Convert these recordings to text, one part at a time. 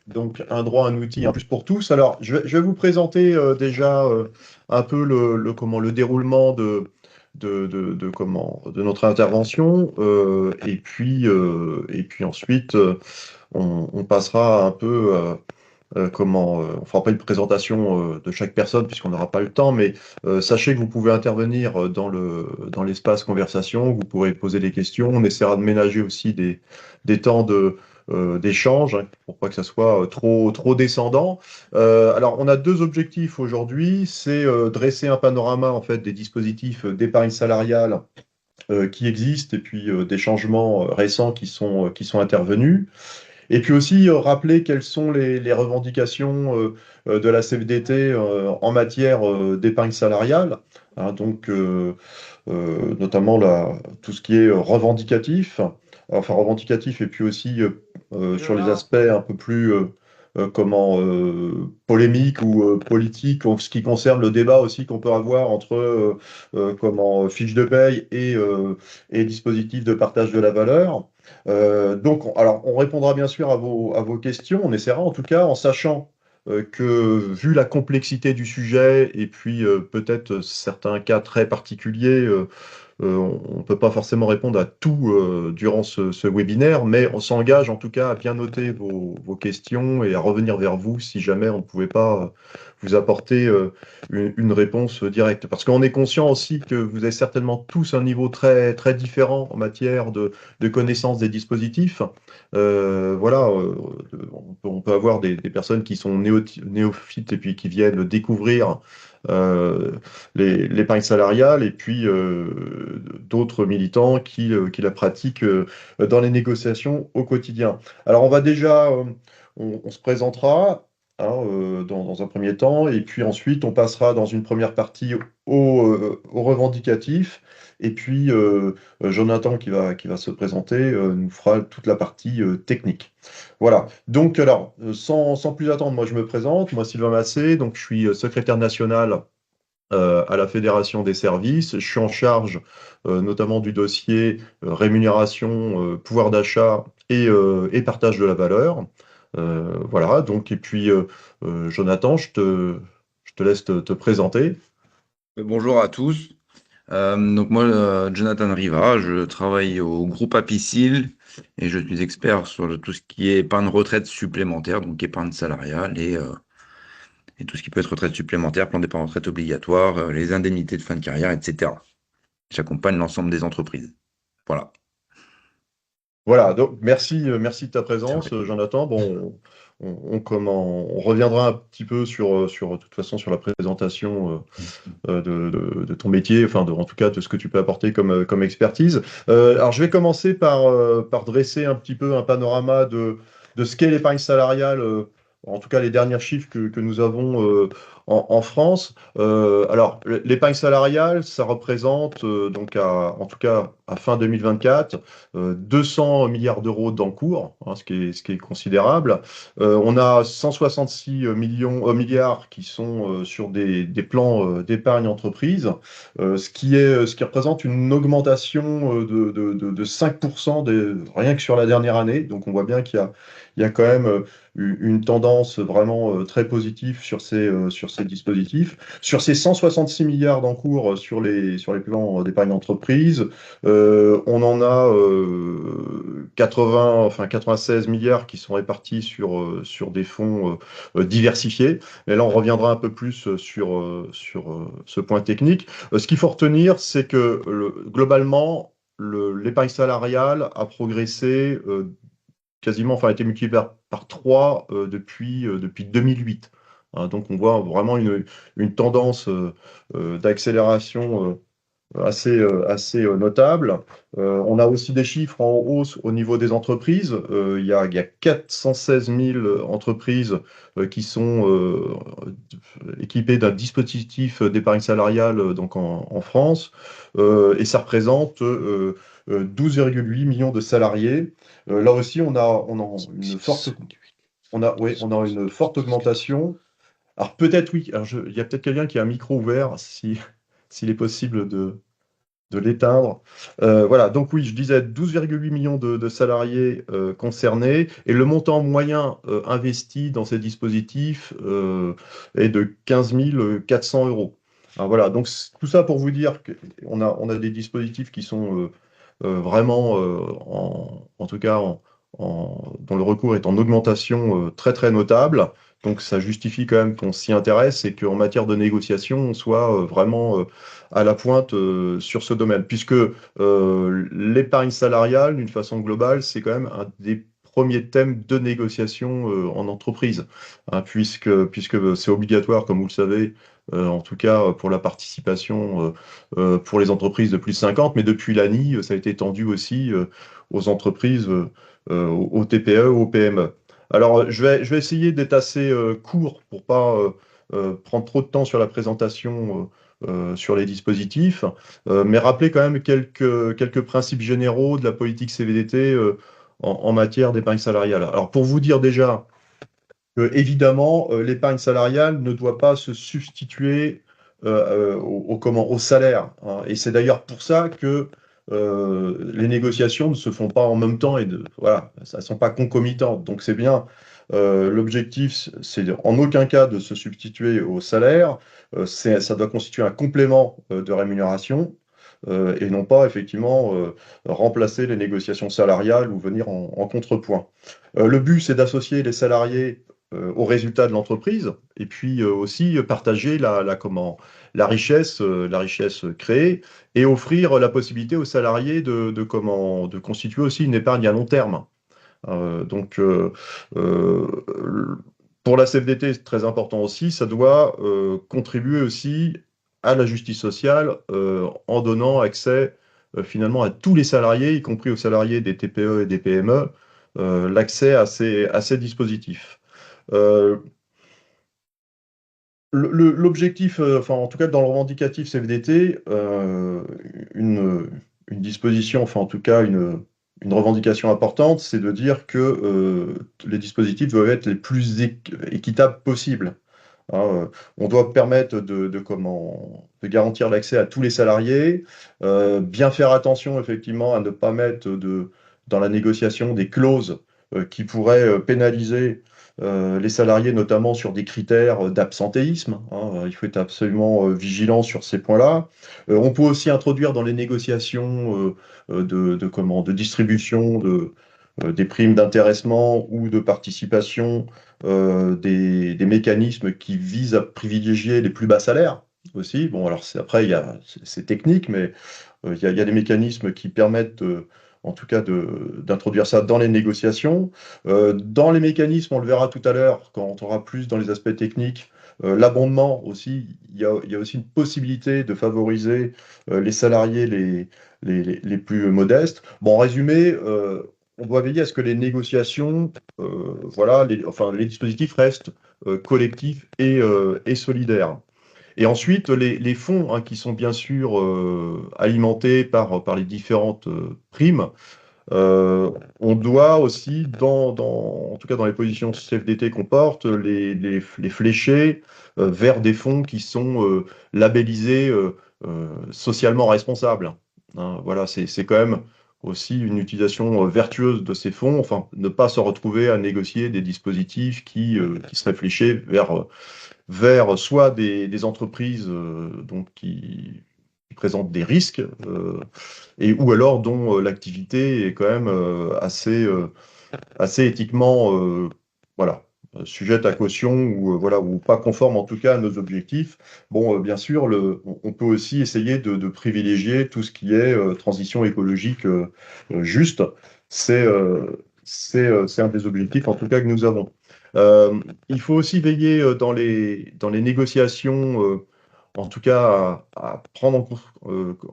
Donc, un droit, un outil, un plus pour tous. Alors, je vais vous présenter déjà un peu le déroulement de notre intervention. Et puis ensuite, on passera un peu, on fera pas une présentation de chaque personne puisqu'on n'aura pas le temps, mais sachez que vous pouvez intervenir dans l'espace conversation, vous pourrez poser des questions. On essaiera de ménager aussi des temps d'échange, hein, pour pas que ça soit trop descendant. Alors, on a deux objectifs aujourd'hui, c'est dresser un panorama en fait des dispositifs d'épargne salariale qui existent et puis des changements récents qui sont intervenus. Et puis aussi rappeler quelles sont les revendications de la CFDT en matière d'épargne salariale, hein, donc notamment tout ce qui est revendicatif, enfin revendicatif, et puis aussi sur les aspects un peu plus polémiques ou politiques, en ce qui concerne le débat aussi qu'on peut avoir entre fiche de paye et dispositif de partage de la valeur. Donc, alors, on répondra bien sûr à vos questions. On essaiera en tout cas, en sachant que, vu la complexité du sujet et puis peut-être certains cas très particuliers, on ne peut pas forcément répondre à tout durant ce webinaire, mais on s'engage en tout cas à bien noter vos questions et à revenir vers vous si jamais on ne pouvait pas vous apporter une réponse directe. Parce qu'on est conscient aussi que vous avez certainement tous un niveau très, très différent en matière de connaissance des dispositifs. Voilà, on peut avoir des personnes qui sont néophytes et puis qui viennent découvrir euh, l'épargne salariale, et puis d'autres militants qui la pratiquent dans les négociations au quotidien. Alors, on se présentera, hein, dans un premier temps, et puis ensuite, on passera dans une première partie au revendicatif, et puis Jonathan qui va se présenter nous fera toute la partie technique. Voilà. Donc, alors, sans plus attendre, moi je me présente, moi Sylvain Massé, donc je suis secrétaire national à la Fédération des services. Je suis en charge notamment du dossier rémunération, pouvoir d'achat et partage de la valeur. Voilà, donc, et puis Jonathan, je te laisse te présenter. Bonjour à tous. Donc moi, Jonathan Riva, je travaille au groupe Apicil et je suis expert sur tout ce qui est épargne retraite supplémentaire, donc épargne salariale et tout ce qui peut être retraite supplémentaire, plan d'épargne retraite obligatoire, les indemnités de fin de carrière, etc. J'accompagne l'ensemble des entreprises. Voilà. Voilà, donc merci de ta C'est présence, vrai. Jonathan. Bon, on reviendra un petit peu de toute façon, sur la présentation de ton métier, enfin, en tout cas, de ce que tu peux apporter comme expertise. Alors, je vais commencer par dresser un petit peu un panorama de ce qu'est l'épargne salariale, en tout cas les derniers chiffres que nous avons en France. Alors, l'épargne salariale, ça représente, donc en tout cas à fin 2024, 200 milliards d'euros d'encours, hein, ce qui est considérable. On a 166 milliards qui sont sur des plans d'épargne entreprise, ce qui représente une augmentation de 5% rien que sur la dernière année. Donc on voit bien qu'il y a quand même une tendance vraiment très positive sur ces dispositifs. Sur ces 166 milliards d'encours sur les plans d'épargne entreprise, on en a 80, enfin 96 milliards qui sont répartis sur des fonds diversifiés. Et là, on reviendra un peu plus sur ce point technique. Ce qu'il faut retenir, c'est que globalement, l'épargne salariale a progressé quasiment, enfin, a été multiplié par 3 depuis 2008. Hein, donc, on voit vraiment une tendance d'accélération assez notable. On a aussi des chiffres en hausse au niveau des entreprises. Il y a 416 000 entreprises qui sont équipées d'un dispositif d'épargne salariale donc en France. Et ça représente 12,8 millions de salariés. Là aussi, on a une forte, ouais, on a une forte augmentation. Alors peut-être oui, alors il y a peut-être quelqu'un qui a un micro ouvert, s'il est possible de... de l'éteindre. Voilà, donc oui, je disais 12,8 millions de salariés concernés et le montant moyen investi dans ces dispositifs est de 15 400 euros. Alors voilà, donc tout ça pour vous dire qu'on a des dispositifs qui sont vraiment, en tout cas, dont le recours est en augmentation très très notable. Donc ça justifie quand même qu'on s'y intéresse et qu'en matière de négociation, on soit vraiment à la pointe sur ce domaine, puisque l'épargne salariale, d'une façon globale, c'est quand même un des premiers thèmes de négociation en entreprise, hein, puisque c'est obligatoire, comme vous le savez, en tout cas pour la participation pour les entreprises de plus de 50, mais depuis l'ANI, ça a été étendu aussi aux entreprises, aux TPE, aux PME. Alors, je vais essayer d'être assez court pour pas prendre trop de temps sur la présentation sur les dispositifs, mais rappeler quand même quelques principes généraux de la politique CVDT en matière d'épargne salariale. Alors, pour vous dire déjà que, évidemment, l'épargne salariale ne doit pas se substituer au salaire, hein. Et c'est d'ailleurs pour ça que les négociations ne se font pas en même temps et voilà, ça ne sont pas concomitantes. Donc c'est bien. L'objectif, c'est en aucun cas de se substituer au salaire. Ça doit constituer un complément de rémunération et non pas effectivement remplacer les négociations salariales ou venir en contrepoint. Le but, c'est d'associer les salariés aux résultats de l'entreprise et puis aussi partager la richesse créée et offrir la possibilité aux salariés de constituer aussi une épargne à long terme. Donc, euh, pour la CFDT, c'est très important aussi, ça doit contribuer aussi à la justice sociale en donnant accès finalement à tous les salariés, y compris aux salariés des TPE et des PME, l'accès à ces dispositifs. Euh, L'objectif, enfin en tout cas dans le revendicatif CFDT, une, une disposition, enfin en tout cas une revendication importante, c'est de dire que les dispositifs doivent être les plus équitables possibles, hein. On doit permettre de garantir l'accès à tous les salariés, bien faire attention effectivement à ne pas mettre dans la négociation des clauses qui pourraient pénaliser les salariés, notamment sur des critères d'absentéisme, hein. Il faut être absolument vigilant sur ces points-là. On peut aussi introduire dans les négociations de distribution des primes d'intéressement ou de participation des mécanismes qui visent à privilégier les plus bas salaires aussi. Bon, alors après, c'est technique, mais il y a des mécanismes qui permettent, en tout cas, d'introduire ça dans les négociations. Dans les mécanismes, on le verra tout à l'heure, quand on aura plus dans les aspects techniques, l'abondement aussi, il y a aussi une possibilité de favoriser les salariés les plus modestes. Bon, en résumé, on doit veiller à ce que les négociations, voilà, enfin, les dispositifs restent collectifs et solidaires. Et ensuite, les fonds, hein, qui sont bien sûr alimentés par les différentes primes, euh, on doit aussi, en tout cas dans les positions CFDT qu'on porte, les flécher vers des fonds qui sont labellisés socialement responsables, hein. Voilà, c'est quand même aussi une utilisation vertueuse de ces fonds, enfin, ne pas se retrouver à négocier des dispositifs qui seraient fléchés vers soit des entreprises donc qui présentent des risques ou alors dont l'activité est quand même assez éthiquement voilà, sujette à caution ou, voilà, ou pas conforme en tout cas à nos objectifs. Bon, bien sûr, on peut aussi essayer de privilégier tout ce qui est transition écologique juste. C'est c'est un des objectifs en tout cas que nous avons. Il faut aussi veiller dans les négociations, en tout cas à prendre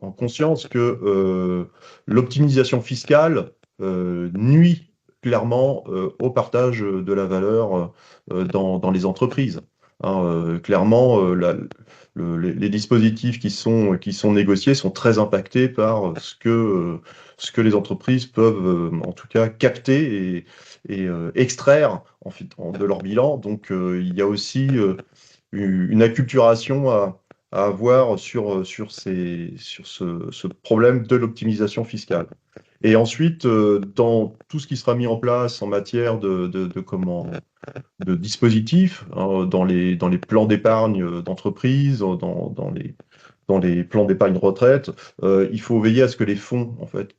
en conscience que l'optimisation fiscale nuit clairement au partage de la valeur dans les entreprises, hein. Clairement, les dispositifs qui sont négociés sont très impactés par ce que les entreprises peuvent en tout cas capter et extraire de leur bilan. Donc il y a aussi une acculturation à avoir sur ce problème de l'optimisation fiscale. Et ensuite, dans tout ce qui sera mis en place en matière de dispositifs, hein, dans les plans d'épargne d'entreprise, dans les plans d'épargne retraite, il faut veiller à ce que les fonds, en fait,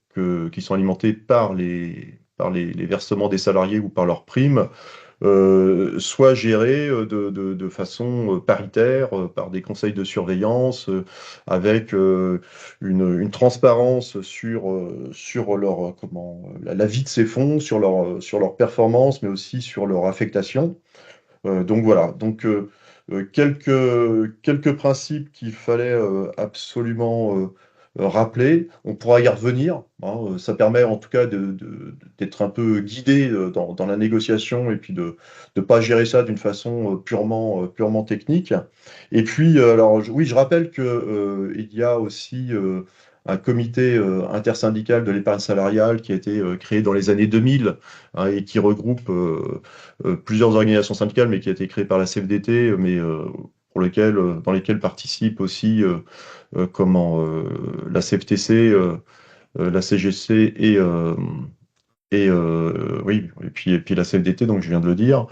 qui sont alimentés par les versements des salariés ou par leurs primes, soit gérés de façon paritaire par des conseils de surveillance, avec une transparence sur la vie de ces fonds, sur leur performance, mais aussi sur leur affectation. Donc voilà, quelques principes qu'il fallait absolument rappeler. On pourra y revenir, hein. Ça permet en tout cas d'être un peu guidé dans la négociation et puis de ne pas gérer ça d'une façon purement technique. Et puis, alors oui, je rappelle que, il y a aussi un comité intersyndical de l'épargne salariale qui a été créé dans les années 2000, hein, et qui regroupe plusieurs organisations syndicales, mais qui a été créée par la CFDT, dans lesquelles participent aussi la CFTC, la CGC oui, et puis la CFDT, donc je viens de le dire,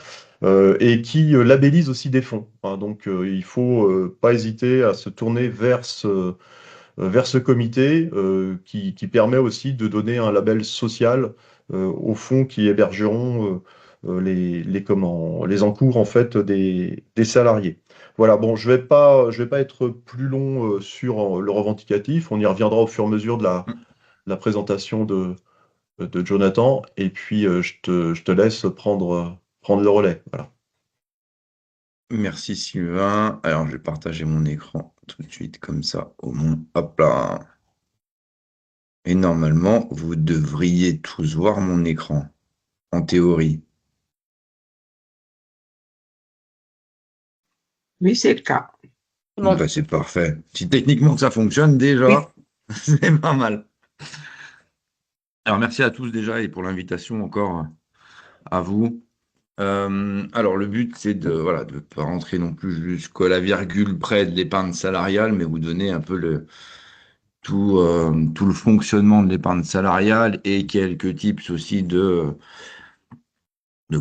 et qui labellise aussi des fonds, hein. Donc il faut pas hésiter à se tourner vers ce comité qui permet aussi de donner un label social aux fonds qui hébergeront les encours en fait des salariés. Voilà, bon, je vais pas être plus long sur le revendicatif. On y reviendra au fur et à mesure de la présentation de Jonathan. Et puis, je te laisse prendre le relais. Voilà. Merci Sylvain. Alors, je vais partager mon écran tout de suite comme ça, au moins. Hop là. Et normalement, vous devriez tous voir mon écran, en théorie. Oui, c'est le cas. Bah, c'est parfait. Si techniquement ça fonctionne Oui. déjà, c'est pas mal. Alors, merci à tous déjà et pour l'invitation encore à vous. Alors, le but, c'est de voilà, de pas rentrer non plus jusqu'à la virgule près de l'épargne salariale, mais vous donner un peu tout le fonctionnement de l'épargne salariale et quelques tips aussi de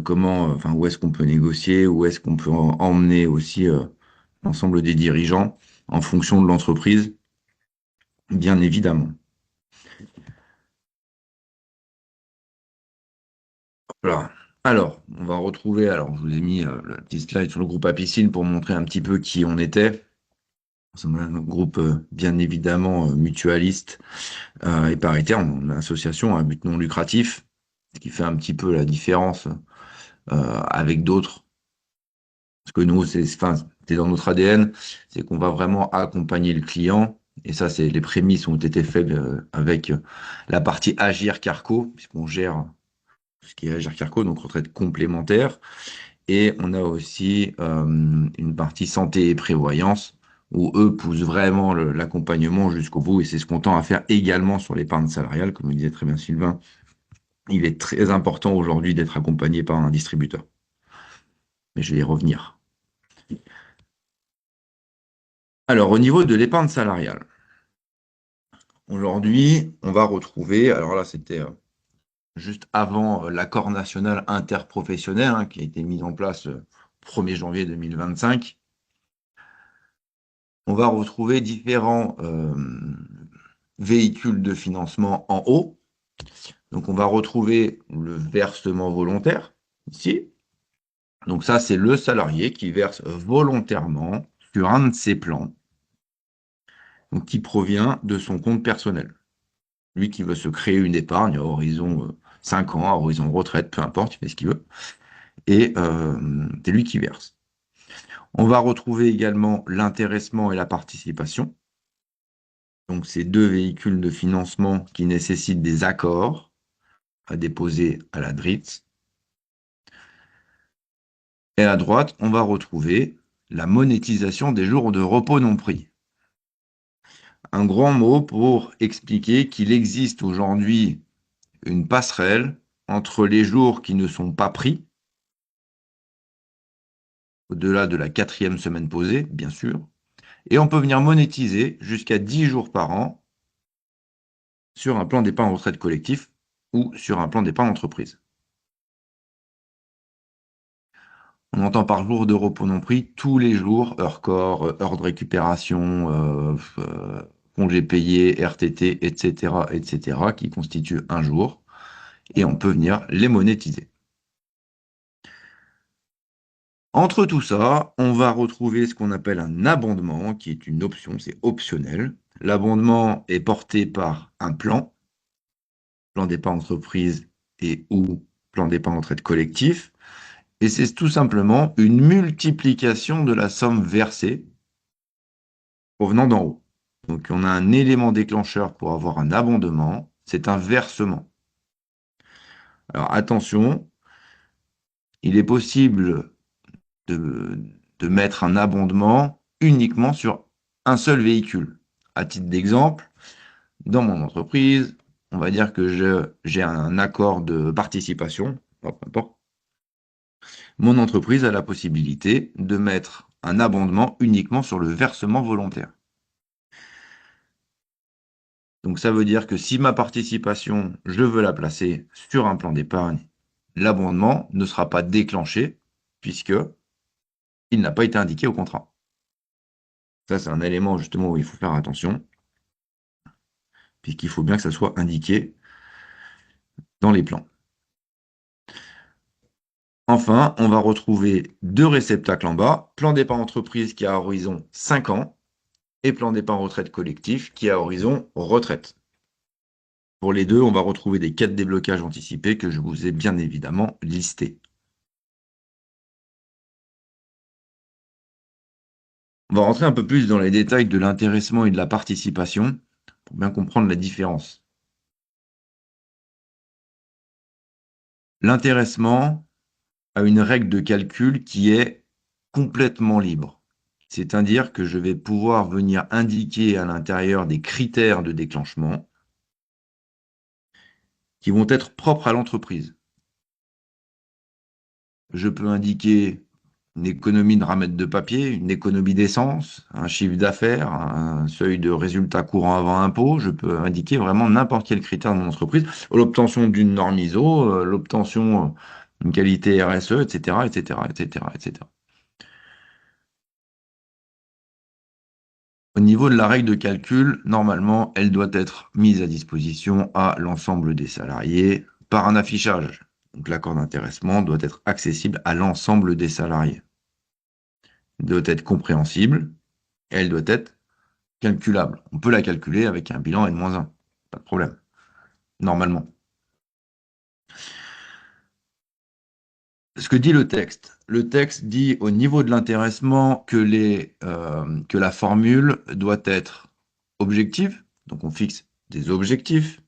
comment, enfin, où est-ce qu'on peut négocier, où est-ce qu'on peut emmener aussi l'ensemble des dirigeants en fonction de l'entreprise, bien évidemment. Voilà. Alors, on va retrouver, alors je vous ai mis le petit slide sur le groupe Apicil pour montrer un petit peu qui on était. C'est un groupe bien évidemment mutualiste et paritaire, on est une association à but non lucratif, ce qui fait un petit peu la différence avec d'autres. Parce que nous, enfin, c'est dans notre ADN, c'est qu'on va vraiment accompagner le client. Et ça, c'est les prémices ont été faites avec la partie Agir Carco, puisqu'on gère tout ce qui est Agir Carco, donc retraite complémentaire. Et on a aussi une partie santé et prévoyance, où eux poussent vraiment l'accompagnement jusqu'au bout. Et c'est ce qu'on tend à faire également sur l'épargne salariale, comme le disait très bien Sylvain. Il est très important aujourd'hui d'être accompagné par un distributeur. Mais je vais y revenir. Alors, au niveau de l'épargne salariale, aujourd'hui, on va retrouver, alors là, c'était juste avant l'accord national interprofessionnel hein, qui a été mis en place le 1er janvier 2025. On va retrouver différents véhicules de financement en haut. Donc, on va retrouver le versement volontaire ici. Donc, ça, c'est le salarié qui verse volontairement sur un de ses plans, donc qui provient de son compte personnel. Lui qui veut se créer une épargne à horizon 5 ans, à horizon retraite, peu importe, il fait ce qu'il veut. Et c'est lui qui verse. On va retrouver également l'intéressement et la participation. Donc, ces deux véhicules de financement qui nécessitent des accords à déposer à la DRITS. Et à droite, on va retrouver la monétisation des jours de repos non pris. Un grand mot pour expliquer qu'il existe aujourd'hui une passerelle entre les jours qui ne sont pas pris, au-delà de la 4e semaine posée, bien sûr, Et on peut venir monétiser jusqu'à 10 jours par an sur un plan d'épargne retraite collectif ou sur un plan d'épargne entreprise. On entend par jour de repos non pris tous les jours, heures corps, heures de récupération, congés payés, RTT, etc., etc., qui constituent un jour, et on peut venir les monétiser. Entre tout ça, on va retrouver ce qu'on appelle un abondement, qui est une option, c'est optionnel. L'abondement est porté par un plan d'épargne entreprise et ou plan d'épargne retraite collectif, et c'est tout simplement une multiplication de la somme versée provenant d'en haut. Donc on a un élément déclencheur pour avoir un abondement, c'est un versement. Alors attention, il est possible de, de mettre un abondement uniquement sur un seul véhicule. À titre d'exemple, dans mon entreprise, on va dire que j'ai un accord de participation, peu importe. Mon entreprise a la possibilité de mettre un abondement uniquement sur le versement volontaire. Donc ça veut dire que si ma participation, je veux la placer sur un plan d'épargne, l'abondement ne sera pas déclenché puisque il n'a pas été indiqué au contrat. Ça, c'est un élément justement où il faut faire attention, puisqu'il faut bien que ça soit indiqué dans les plans. Enfin, on va retrouver deux réceptacles en bas, plan d'épargne entreprise qui a à horizon 5 ans et plan d'épargne retraite collectif qui a à horizon retraite. Pour les deux, on va retrouver des cas de déblocage anticipés que je vous ai bien évidemment listés. On va rentrer un peu plus dans les détails de l'intéressement et de la participation pour bien comprendre la différence. L'intéressement a une règle de calcul qui est complètement libre. C'est-à-dire que je vais pouvoir venir indiquer à l'intérieur des critères de déclenchement qui vont être propres à l'entreprise. Je peux indiquer une économie de ramettes de papier, une économie d'essence, un chiffre d'affaires, un seuil de résultat courant avant impôt. Je peux indiquer vraiment n'importe quel critère de mon entreprise, l'obtention d'une norme ISO, l'obtention d'une qualité RSE, etc., etc., etc., etc. Au niveau de la règle de calcul, normalement, elle doit être mise à disposition à l'ensemble des salariés par un affichage. Donc l'accord d'intéressement doit être accessible à l'ensemble des salariés. Elle doit être compréhensible et elle doit être calculable. On peut la calculer avec un bilan N-1, pas de problème, normalement. Ce que dit le texte dit au niveau de l'intéressement que la formule doit être objective, donc on fixe des objectifs,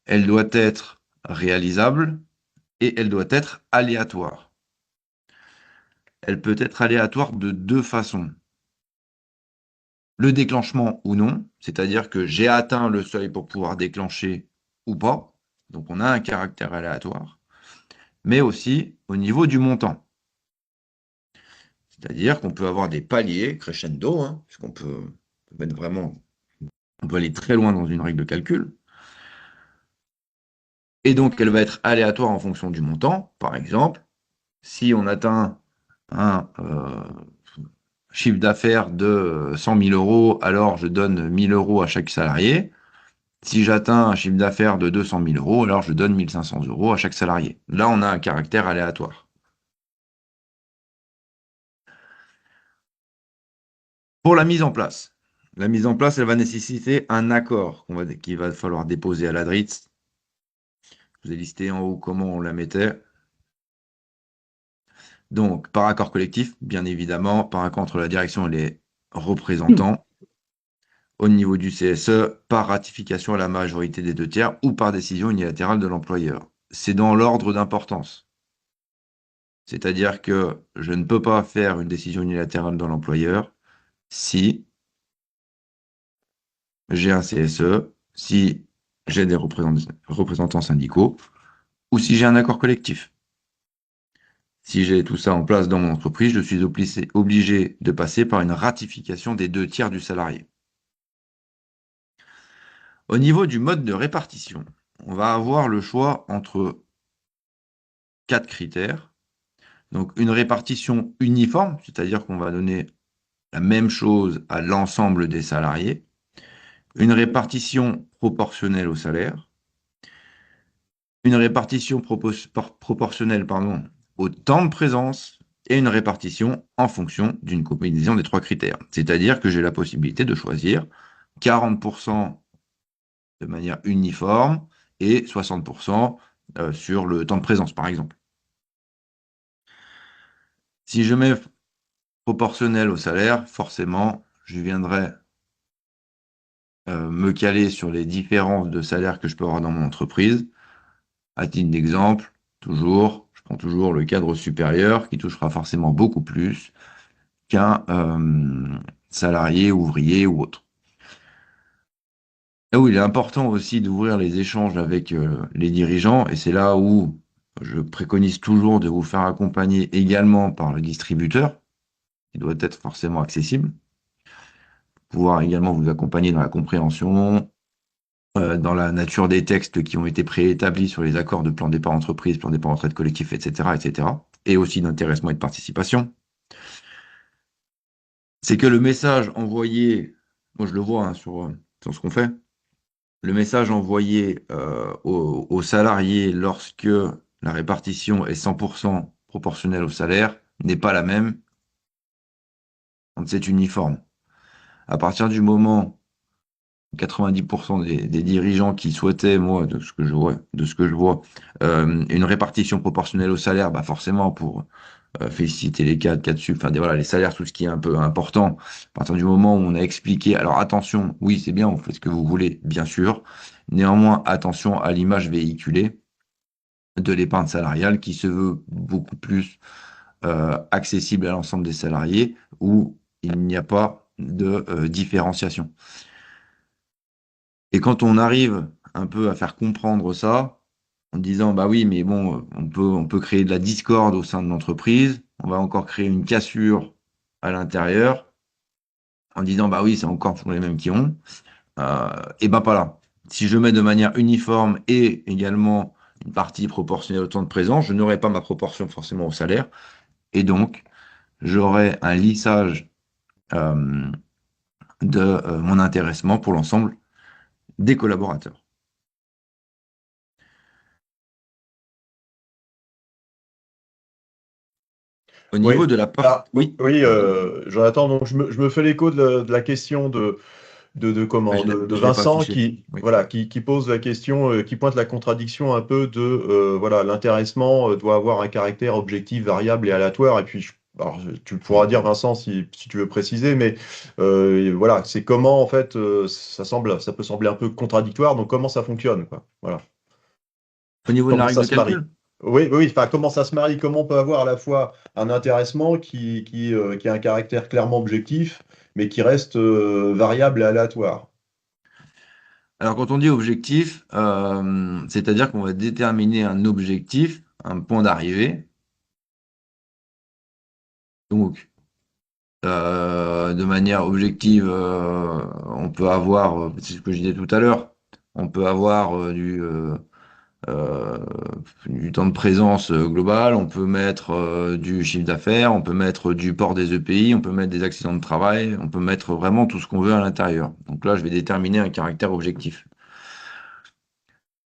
elle doit être réalisable et elle doit être aléatoire. Elle peut être aléatoire de deux façons. Le déclenchement ou non, c'est-à-dire que j'ai atteint le seuil pour pouvoir déclencher ou pas, donc on a un caractère aléatoire, mais aussi au niveau du montant. C'est-à-dire qu'on peut avoir des paliers crescendo, hein, puisqu'on peut mettre vraiment, on peut aller très loin dans une règle de calcul, et donc elle va être aléatoire en fonction du montant. Par exemple, si on atteint un chiffre d'affaires de 100 000 euros, alors je donne 1 000 euros à chaque salarié. Si j'atteins un chiffre d'affaires de 200 000 euros, alors je donne 1 500 euros à chaque salarié. Là, on a un caractère aléatoire. Pour la mise en place, elle va nécessiter un accord qu'il va falloir déposer à la DRITS. Je vous ai listé en haut comment on la mettait. Donc, par accord collectif, bien évidemment, par accord entre la direction et les représentants. Au niveau du CSE, par ratification à la majorité des 2/3 ou par décision unilatérale de l'employeur. C'est dans l'ordre d'importance. C'est-à-dire que je ne peux pas faire une décision unilatérale de l'employeur si j'ai un CSE, si j'ai des représentants syndicaux ou si j'ai un accord collectif. Si j'ai tout ça en place dans mon entreprise, je suis obligé de passer par une ratification des 2 tiers du salarié. Au niveau du mode de répartition, on va avoir le choix entre 4 critères. Donc une répartition uniforme, c'est-à-dire qu'on va donner la même chose à l'ensemble des salariés. Une répartition proportionnelle au salaire. Une répartition proportionnelle, pardon, au temps de présence et une répartition en fonction d'une combinaison des 3 critères. C'est-à-dire que j'ai la possibilité de choisir 40% de manière uniforme et 60% sur le temps de présence, par exemple. Si je mets proportionnel au salaire, forcément, je viendrai me caler sur les différences de salaire que je peux avoir dans mon entreprise. À titre d'exemple, je prends toujours le cadre supérieur qui touchera forcément beaucoup plus qu'un salarié, ouvrier ou autre. Là où il est important aussi d'ouvrir les échanges avec les dirigeants, et c'est là où je préconise toujours de vous faire accompagner également par le distributeur, qui doit être forcément accessible, pouvoir également vous accompagner dans la compréhension, dans la nature des textes qui ont été préétablis sur les accords de plan d'épargne entreprise, plan d'épargne retraite collectif, etc., etc., et aussi d'intéressement et de participation. C'est que le message envoyé, moi je le vois hein, sur ce qu'on fait, le message envoyé aux salariés lorsque la répartition est 100% proportionnelle au salaire n'est pas la même quand c'est uniforme. À partir du moment où 90% des dirigeants qui souhaitaient, moi, de ce que je vois, une répartition proportionnelle au salaire, bah forcément pour féliciter les cadres sup, enfin voilà, les salaires, tout ce qui est un peu important. À partir du moment où on a expliqué, alors attention, oui, c'est bien, vous faites ce que vous voulez, bien sûr. Néanmoins, attention à l'image véhiculée de l'épargne salariale qui se veut beaucoup plus accessible à l'ensemble des salariés, où il n'y a pas de différenciation. Et quand on arrive un peu à faire comprendre ça, en disant, bah oui, mais bon, on peut créer de la discorde au sein de l'entreprise, on va encore créer une cassure à l'intérieur, en disant, bah oui, c'est encore toujours les mêmes qui ont, et ben pas là. Si je mets de manière uniforme et également une partie proportionnelle au temps de présence, je n'aurai pas ma proportion forcément au salaire, et donc j'aurai un lissage euh, de mon intéressement pour l'ensemble des collaborateurs. Au Oui, niveau de la part, ah, oui, oui, vas-y. Jonathan, donc je me fais l'écho de la question de Ah, comment de je l'ai pas Vincent affiché. qui Oui. voilà qui pose la question qui pointe la contradiction un peu de voilà l'intéressement doit avoir un caractère objectif, variable et aléatoire et puis alors, tu pourras dire Vincent si tu veux préciser mais voilà c'est comment en fait ça peut sembler un peu contradictoire donc comment ça fonctionne quoi voilà Au niveau de la comment règle ça de se marie. calcul? Oui, oui, enfin, comment ça se marie? Comment on peut avoir à la fois un intéressement qui a un caractère clairement objectif, mais qui reste variable et aléatoire? Alors, quand on dit objectif, c'est-à-dire qu'on va déterminer un objectif, un point d'arrivée. Donc, de manière objective, on peut avoir, c'est ce que je disais tout à l'heure, on peut avoir euh, du temps de présence global, on peut mettre du chiffre d'affaires, on peut mettre du port des EPI, on peut mettre des accidents de travail, on peut mettre vraiment tout ce qu'on veut à l'intérieur. Donc là, je vais déterminer un caractère objectif.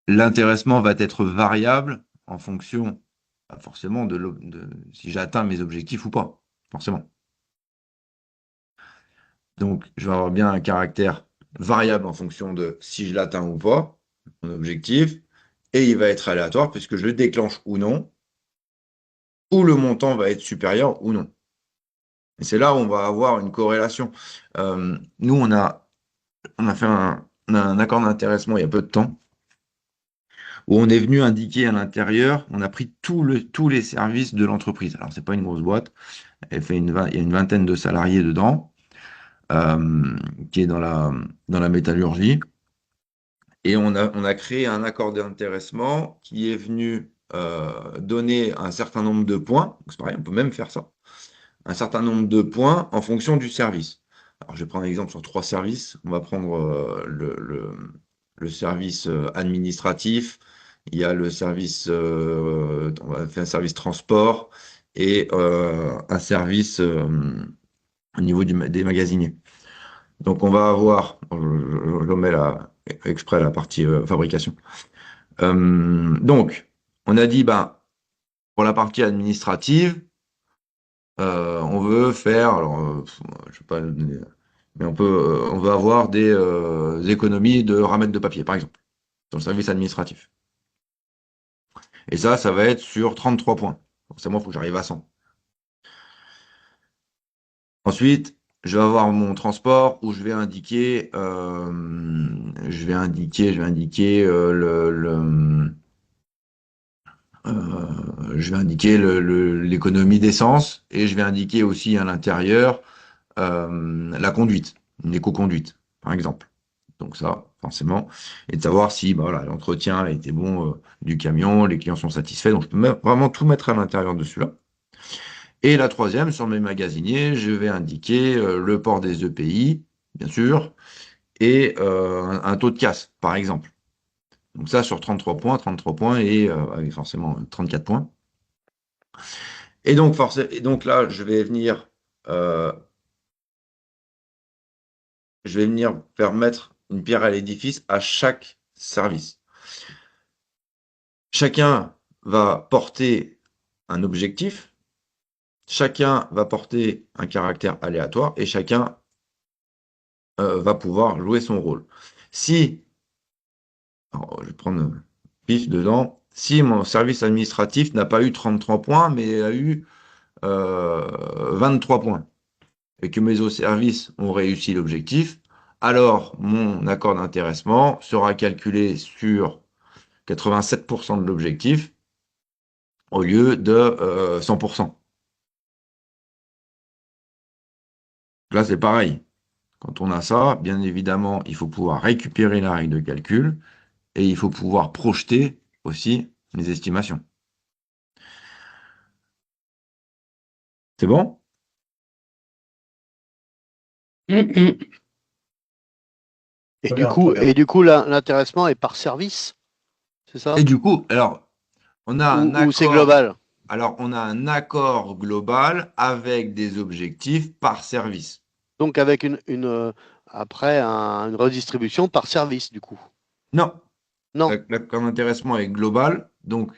L'intéressement va être variable en fonction, pas forcément, de si j'atteins mes objectifs ou pas, forcément. Donc, je vais avoir bien un caractère variable en fonction de si je l'atteins ou pas, mon objectif, et il va être aléatoire puisque je le déclenche ou non, ou le montant va être supérieur ou non. Et c'est là où on va avoir une corrélation. Nous, on a fait on a un accord d'intéressement il y a peu de temps, où on est venu indiquer à l'intérieur, on a pris tous les services de l'entreprise. Alors, c'est pas une grosse boîte, il y a une vingtaine de salariés dedans, euh, qui est dans la métallurgie. Et on a créé un accord d'intéressement qui est venu donner un certain nombre de points. C'est pareil, on peut même faire ça. Un certain nombre de points en fonction du service. Alors, je vais prendre un exemple sur 3 services. On va prendre le service administratif. Il y a le service, on va faire un service transport et un service au niveau des magasiniers. Donc, on va avoir, je mets exprès la partie fabrication. Donc, on a dit, ben, pour la partie administrative, on veut faire, alors, je sais pas, mais on veut avoir des économies de ramettes de papier, par exemple, sur le service administratif. Et ça va être sur 33 points. Donc, c'est moi, il faut que j'arrive à 100. Ensuite, je vais avoir mon transport où je vais indiquer je vais indiquer l'économie d'essence et je vais indiquer aussi à l'intérieur la conduite, une éco-conduite, par exemple. Donc ça, forcément, et de savoir si bah, voilà, l'entretien a été bon du camion, les clients sont satisfaits. Donc je peux vraiment tout mettre à l'intérieur de celui-là. Et la troisième, sur mes magasiniers, je vais indiquer le port des EPI, bien sûr, et un taux de casse, par exemple. Donc ça, sur 33 points et avec forcément 34 points. Et donc là, euh, je vais venir faire mettre une pierre à l'édifice à chaque service. Chacun va porter un objectif, chacun va porter un caractère aléatoire et chacun va pouvoir jouer son rôle. Si, alors, je vais prendre pif dedans, si mon service administratif n'a pas eu 33 points, mais a eu 23 points, et que mes autres services ont réussi l'objectif, alors mon accord d'intéressement sera calculé sur 87% de l'objectif au lieu de 100%. Là, c'est pareil. Quand on a ça, bien évidemment, il faut pouvoir récupérer la règle de calcul et il faut pouvoir projeter aussi les estimations. C'est bon? Et Très du bien, coup, très bien. l'intéressement est par service, c'est Et ça? du coup, alors, on a un Ou c'est accord. global? Alors, on a un accord global avec des objectifs par service. Donc avec après une redistribution par service, du coup. Non, Non, l'accord d'intéressement est global, donc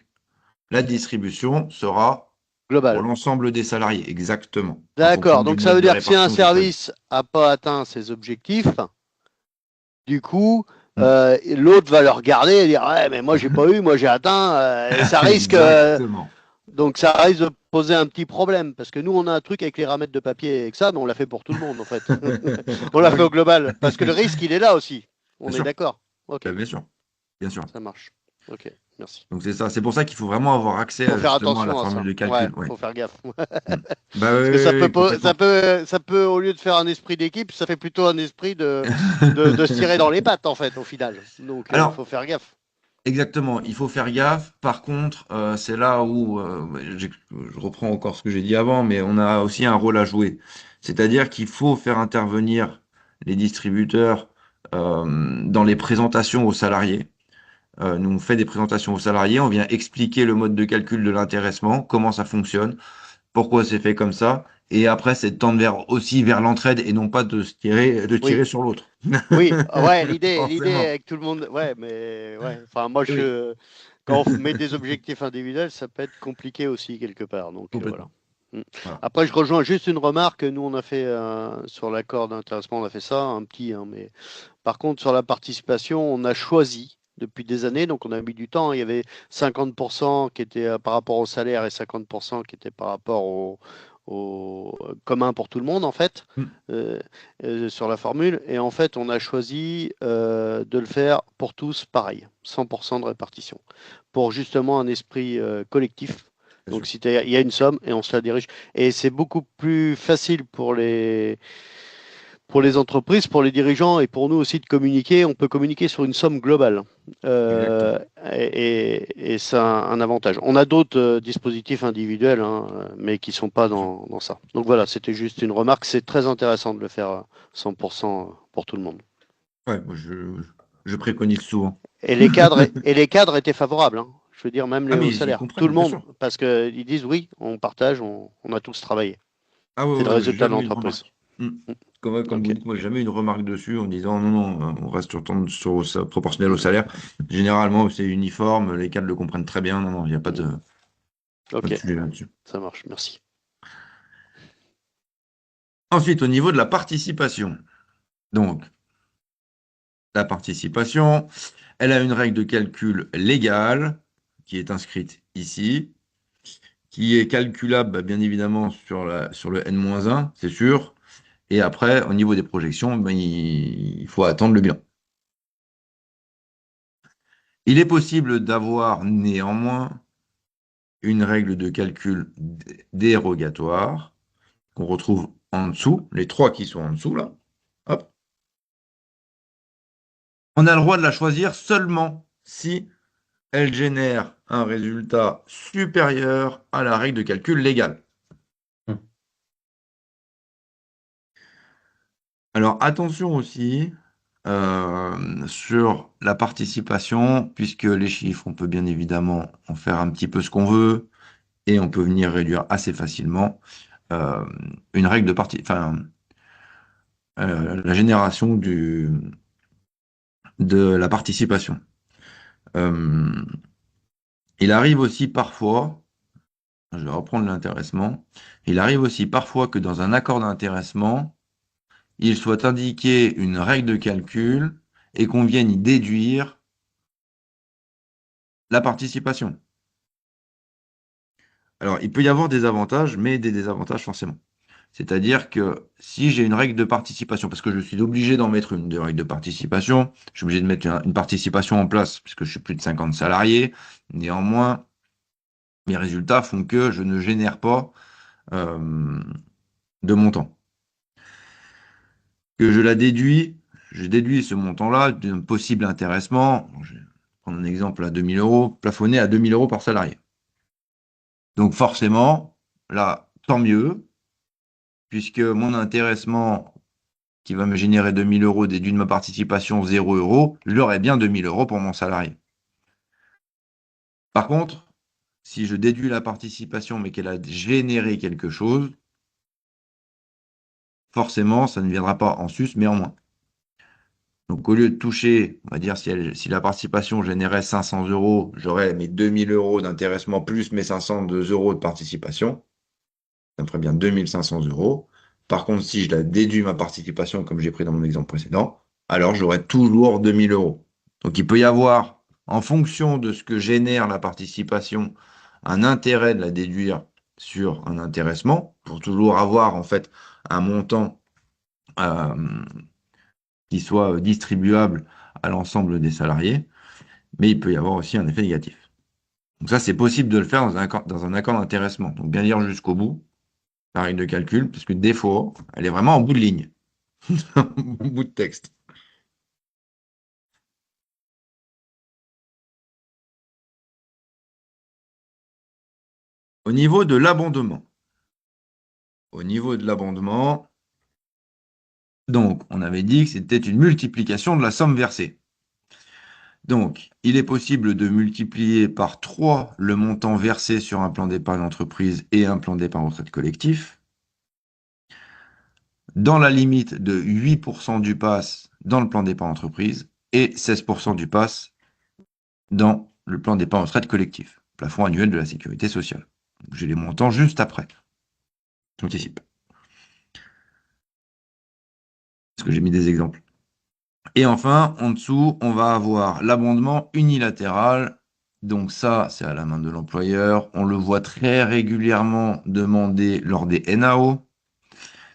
la distribution sera pour global. l'ensemble des salariés, exactement, en fonction D'accord. du Donc ça mode veut de dire que si un répartition que j'ai choisi. service n'a pas atteint ses objectifs, du coup, Hmm. l'autre va le regarder et dire ouais, mais moi j'ai pas eu, moi j'ai atteint, et ça risque. Exactement. Donc ça risque de poser un petit problème parce que nous on a un truc avec les ramettes de papier et que ça, mais on l'a fait pour tout le monde en fait. On l'a Ah fait au oui, global parce que le risque il est là aussi. bien On est sûr. d'accord. Ok, Bien sûr, bien sûr. ça marche. Ok, merci. Donc c'est ça. C'est pour ça qu'il faut vraiment avoir accès Faut faire justement à la attention à formule ça. de Ouais, calcul. Ouais. faut faire gaffe. Hmm. Bah oui, Parce que oui, oui, complètement. ça peut, au lieu de faire un esprit d'équipe, ça fait plutôt un esprit de se tirer dans les pattes, en fait, au final. Donc, il Alors, faut faire gaffe. exactement, il faut faire gaffe. Par contre, c'est là où je reprends encore ce que j'ai dit avant, mais on a aussi un rôle à jouer. C'est-à-dire qu'il faut faire intervenir les distributeurs dans les présentations aux salariés. Nous, on fait des présentations aux salariés, on vient expliquer le mode de calcul de l'intéressement, comment ça fonctionne, pourquoi c'est fait comme ça. Et après, c'est de tendre aussi vers l'entraide et non pas de Oui, tirer sur l'autre. oui, ouais, l'idée Forcément. avec tout le monde, ouais, mais ouais, enfin, moi, Oui, quand on met des objectifs individuels, ça peut être compliqué aussi, quelque part. Donc, voilà. complètement. Mm. Voilà. Après, je rejoins juste une remarque. Nous, on a fait sur l'accord d'intéressement, on a fait ça, un petit, hein, mais par contre, sur la participation, on a choisi depuis des années, donc on a mis du temps. Il y avait 50% qui était par rapport au salaire et 50% qui était par rapport au commun pour tout le monde, en fait, Mm. euh, sur la formule. Et en fait, on a choisi de le faire pour tous pareil, 100% de répartition, pour justement un esprit collectif. Bien Donc, sûr. il y a une somme et on se la dirige. Et c'est beaucoup plus facile pour pour les entreprises, pour les dirigeants et pour nous aussi de communiquer, on peut communiquer sur une somme globale. Exactement. Et c'est un avantage. On a d'autres dispositifs individuels, hein, mais qui ne sont pas dans ça. Donc voilà, c'était juste une remarque. C'est très intéressant de le faire 100% pour tout le monde. Ouais, moi, je préconise souvent. Et les cadres étaient favorables, hein. Je veux dire, même Ah, les hauts mais ils salaires. Tout comprennent, le bien monde, sûr. parce qu'ils disent oui, on partage, on a tous travaillé. Ah ouais, C'est le ouais, j'ai résultat de jamais eu de l'entreprise. remarque. Hmm. Mm. Comme vous Ok. dites, moi, j'ai jamais eu de remarque dessus en disant non, non, on reste sur ça, proportionnel au salaire. Généralement, c'est uniforme, les cadres le comprennent très bien. Non, non, il n'y a Mm. pas de Ok, sujet là-dessus. ça marche, merci. Ensuite, au niveau de la participation. Donc, la participation, elle a une règle de calcul légale qui est inscrite ici, qui est calculable, bah, bien évidemment, sur le N-1, c'est sûr. Et après, au niveau des projections, ben, il faut attendre le bilan. Il est possible d'avoir néanmoins une règle de calcul dérogatoire qu'on retrouve en dessous, les trois qui sont en dessous là. Hop. On a le droit de la choisir seulement si elle génère un résultat supérieur à la règle de calcul légale. Hmm. Alors attention aussi sur la participation, puisque les chiffres, on peut bien évidemment en faire un petit peu ce qu'on veut et on peut venir réduire assez facilement euh, une règle de partie, enfin la génération de la participation. Euh, il arrive aussi parfois, je vais reprendre l'intéressement, il arrive aussi parfois que dans un accord d'intéressement, il soit indiqué une règle de calcul et qu'on vienne y déduire la participation. Alors, il peut y avoir des avantages, mais des désavantages forcément. C'est-à-dire que si j'ai une règle de participation, parce que je suis obligé d'en mettre une de règle de participation, je suis obligé de mettre une participation en place, puisque je suis plus de 50 salariés, néanmoins, mes résultats font que je ne génère pas euh, de montant. Que je déduis ce montant-là d'un possible intéressement. Je vais prendre un exemple à 2000 euros, plafonné à 2000 euros par salarié. Donc forcément, là, tant mieux, puisque mon intéressement qui va me générer 2000 euros déduit de ma participation 0 euros, j'aurai bien 2000 euros pour mon salarié. Par contre, si je déduis la participation mais qu'elle a généré quelque chose, forcément, ça ne viendra pas en sus, mais en moins. Donc, au lieu de toucher, on va dire, si la participation générait 500 euros, j'aurais mes 2000 euros d'intéressement plus mes 502 euros de participation. Ça me ferait bien 2500 euros. Par contre, si je la déduis ma participation, comme j'ai pris dans mon exemple précédent, alors j'aurai toujours 2000 euros. Donc, il peut y avoir, en fonction de ce que génère la participation, un intérêt de la déduire sur un intéressement pour toujours avoir, en fait, un montant euh, qui soit distribuable à l'ensemble des salariés, mais il peut y avoir aussi un effet négatif. Donc ça, c'est possible de le faire dans un accord d'intéressement. Donc bien lire jusqu'au bout, la règle de calcul, parce que des fois, elle est vraiment en bout de ligne, au bout de texte. Au niveau de l'abondement. Au niveau de l'abondement, donc on avait dit que c'était une multiplication de la somme versée. Donc, il est possible de multiplier par 3 le montant versé sur un plan d'épargne entreprise et un plan d'épargne retraite collectif, dans la limite de 8% du pass dans le plan d'épargne entreprise et 16% du pass dans le plan d'épargne retraite collectif, plafond annuel de la sécurité sociale. J'ai les montants juste après. J'anticipe. Parce que j'ai mis des exemples. Et enfin, en dessous, on va avoir l'abondement unilatéral. Donc ça, c'est à la main de l'employeur. On le voit très régulièrement demandé lors des NAO.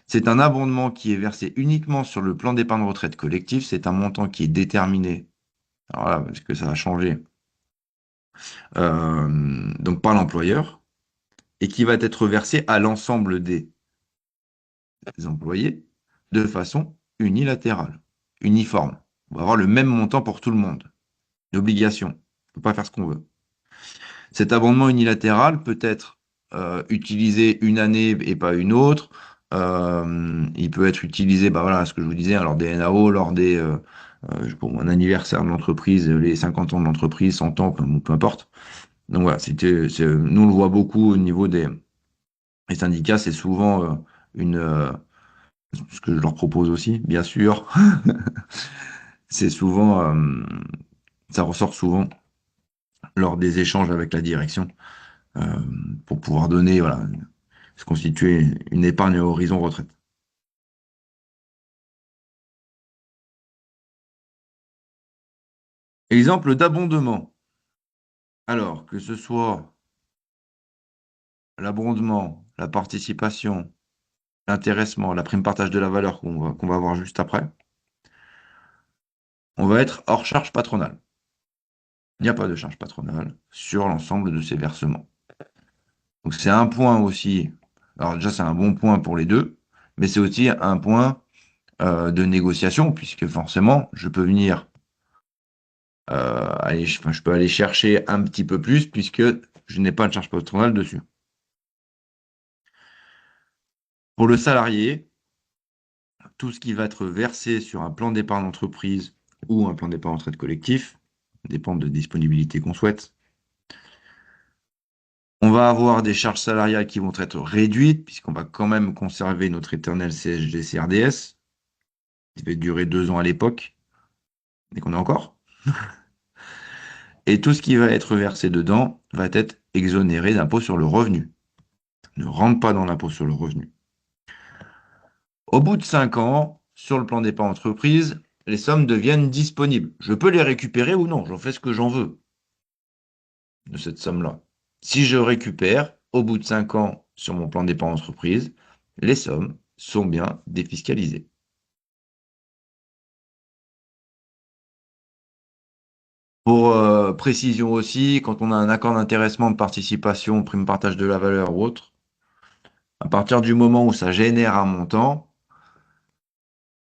C'est un abondement qui est versé uniquement sur le plan d'épargne retraite collectif. C'est un montant qui est déterminé. Alors là, parce que ça a changé. Donc par l'employeur. Et qui va être versé à l'ensemble des employés de façon unilatéral, uniforme. On va avoir le même montant pour tout le monde. Une obligation. On ne peut pas faire ce qu'on veut. Cet abondement unilatéral peut être utilisé une année et pas une autre. Il peut être utilisé, bah voilà, ce que je vous disais, lors des NAO, lors pour mon anniversaire de l'entreprise, les 50 ans de l'entreprise, 100 ans, peu importe. Donc voilà, nous on le voit beaucoup au niveau des syndicats, c'est souvent ce que je leur propose aussi, bien sûr, c'est souvent, ça ressort souvent lors des échanges avec la direction euh, pour pouvoir donner, voilà, se constituer une épargne à horizon retraite. Exemple d'abondement. Alors, que ce soit l'abondement, la participation, l'intéressement, la prime partage de la valeur qu'on va voir juste après, on va être hors charge patronale. Il n'y a pas de charge patronale sur l'ensemble de ces versements. Donc c'est un point aussi, alors déjà c'est un bon point pour les deux, mais c'est aussi un point de négociation, puisque forcément, je peux venir je peux aller chercher un petit peu plus, puisque je n'ai pas de charge patronale dessus. Pour le salarié, tout ce qui va être versé sur un plan d'épargne d'entreprise ou un plan d'épargne retraite collectif, dépend de disponibilité qu'on souhaite. On va avoir des charges salariales qui vont être réduites, puisqu'on va quand même conserver notre éternel CSG-CRDS, qui va durer 2 ans à l'époque, et qu'on a encore. Et tout ce qui va être versé dedans va être exonéré d'impôt sur le revenu. Ne rentre pas dans l'impôt sur le revenu. Au bout de 5 ans, sur le plan d'épargne entreprise, les sommes deviennent disponibles. Je peux les récupérer ou non, j'en fais ce que j'en veux de cette somme-là. Si je récupère, au bout de 5 ans, sur mon plan d'épargne entreprise, les sommes sont bien défiscalisées. Pour précision aussi, quand on a un accord d'intéressement, de participation, prime partage de la valeur ou autre, à partir du moment où ça génère un montant,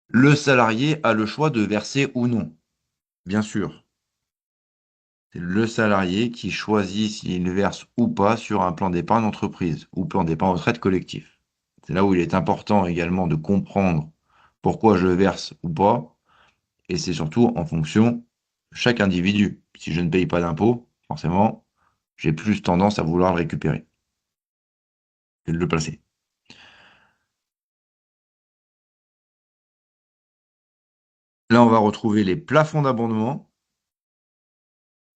le salarié a le choix de verser ou non, bien sûr. C'est le salarié qui choisit s'il verse ou pas sur un plan d'épargne d'entreprise ou plan d'épargne retraite collectif. C'est là où il est important également de comprendre pourquoi je verse ou pas, et c'est surtout en fonction de chaque individu. Si je ne paye pas d'impôt, forcément, j'ai plus tendance à vouloir le récupérer que de le placer. Là, on va retrouver les plafonds d'abondement.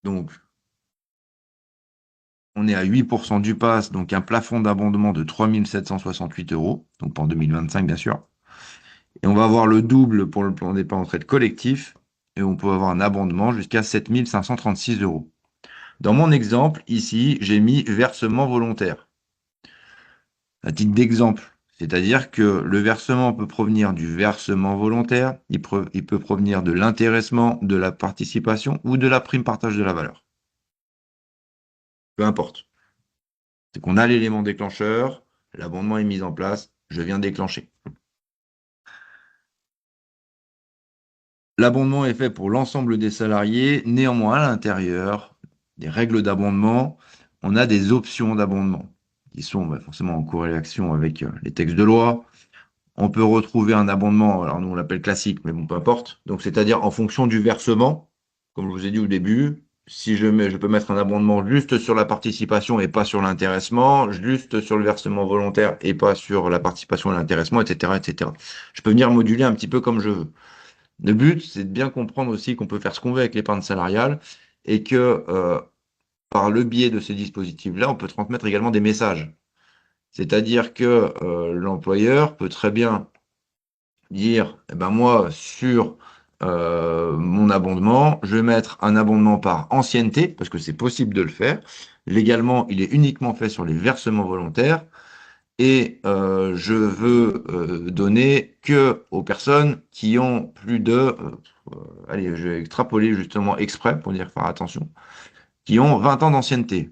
Donc, on est à 8% du pass, donc un plafond d'abondement de 3 768 euros, donc pour 2025, bien sûr. Et on va avoir le double pour le plan d'épargne retraite collectif, et on peut avoir un abondement jusqu'à 7 536 euros. Dans mon exemple, ici, j'ai mis versement volontaire. À titre d'exemple, c'est-à-dire que le versement peut provenir du versement volontaire, il peut provenir de l'intéressement, de la participation ou de la prime partage de la valeur. Peu importe. C'est qu'on a l'élément déclencheur, l'abondement est mis en place, je viens déclencher. L'abondement est fait pour l'ensemble des salariés, néanmoins à l'intérieur des règles d'abondement, on a des options d'abondement qui sont forcément en corrélation avec les textes de loi. On peut retrouver un abondement, alors nous on l'appelle classique, mais bon, peu importe. Donc c'est-à-dire en fonction du versement, comme je vous ai dit au début, si je peux mettre un abondement juste sur la participation et pas sur l'intéressement, juste sur le versement volontaire et pas sur la participation et l'intéressement, etc., etc. Je peux venir moduler un petit peu comme je veux. Le but, c'est de bien comprendre aussi qu'on peut faire ce qu'on veut avec l'épargne salariale et que par le biais de ces dispositifs-là, on peut transmettre également des messages. C'est-à-dire que l'employeur peut très bien dire, eh ben moi, sur mon abondement, je vais mettre un abondement par ancienneté, parce que c'est possible de le faire. Légalement, il est uniquement fait sur les versements volontaires. Et je veux donner que aux personnes qui ont plus de, allez, je vais extrapoler justement exprès pour dire faire attention, qui ont 20 ans d'ancienneté.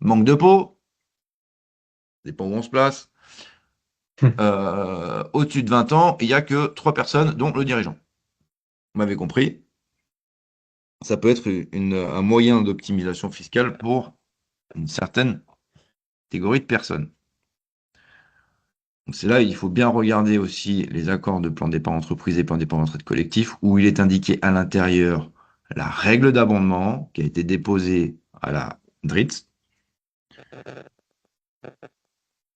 Manque de peau, dépend où on se place. Au-dessus de 20 ans, il n'y a que 3 personnes, dont le dirigeant. Vous m'avez compris, ça peut être un moyen d'optimisation fiscale pour une certaine catégorie de personnes. Donc c'est là, il faut bien regarder aussi les accords de plan d'épargne entreprise et plan d'épargne retraite collectif, où il est indiqué à l'intérieur la règle d'abondement qui a été déposée à la DRITS.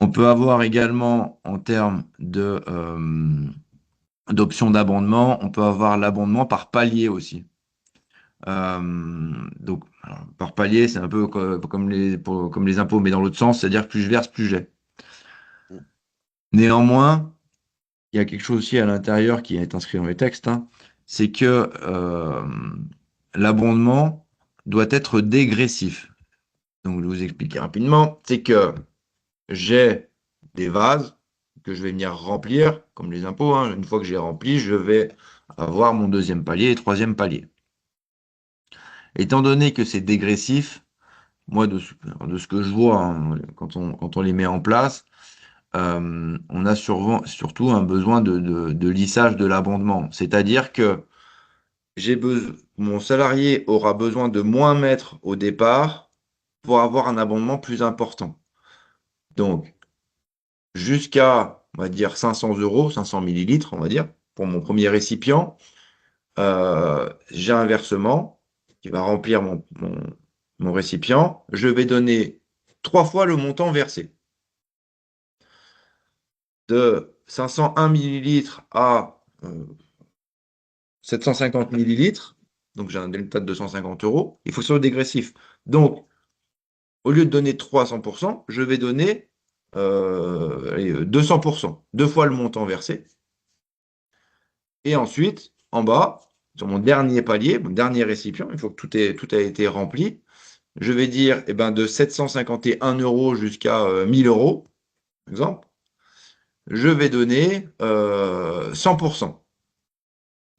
On peut avoir également, en termes d'options d'abondement, on peut avoir l'abondement par palier aussi. Donc, alors, par palier, c'est un peu comme les impôts, mais dans l'autre sens, c'est-à-dire que plus je verse, plus j'ai. Néanmoins, il y a quelque chose aussi à l'intérieur qui est inscrit dans les textes, hein, c'est que l'abondement doit être dégressif. Donc, je vais vous expliquer rapidement. C'est que j'ai des vases que je vais venir remplir, comme les impôts, hein. Une fois que j'ai rempli, je vais avoir mon deuxième palier et troisième palier. Étant donné que c'est dégressif, moi, de ce que je vois, hein, quand on les met en place, on a surtout un besoin de lissage de l'abondement. C'est-à-dire que mon salarié aura besoin de moins mettre au départ pour avoir un abondement plus important. Donc, jusqu'à, on va dire, 500 euros, 500 millilitres, on va dire, pour mon premier récipient, j'ai un versement qui va remplir mon récipient. Je vais donner 3 fois le montant versé. De 501 millilitres à 750 millilitres, donc j'ai un delta de 250 euros, il faut que ce soit dégressif. Donc, au lieu de donner 300%, je vais donner 200%, 2 fois le montant versé. Et ensuite, en bas, sur mon dernier palier, mon dernier récipient, il faut que tout a été rempli. Je vais dire de 751 euros jusqu'à 1000 euros, par exemple. Je vais donner 100%.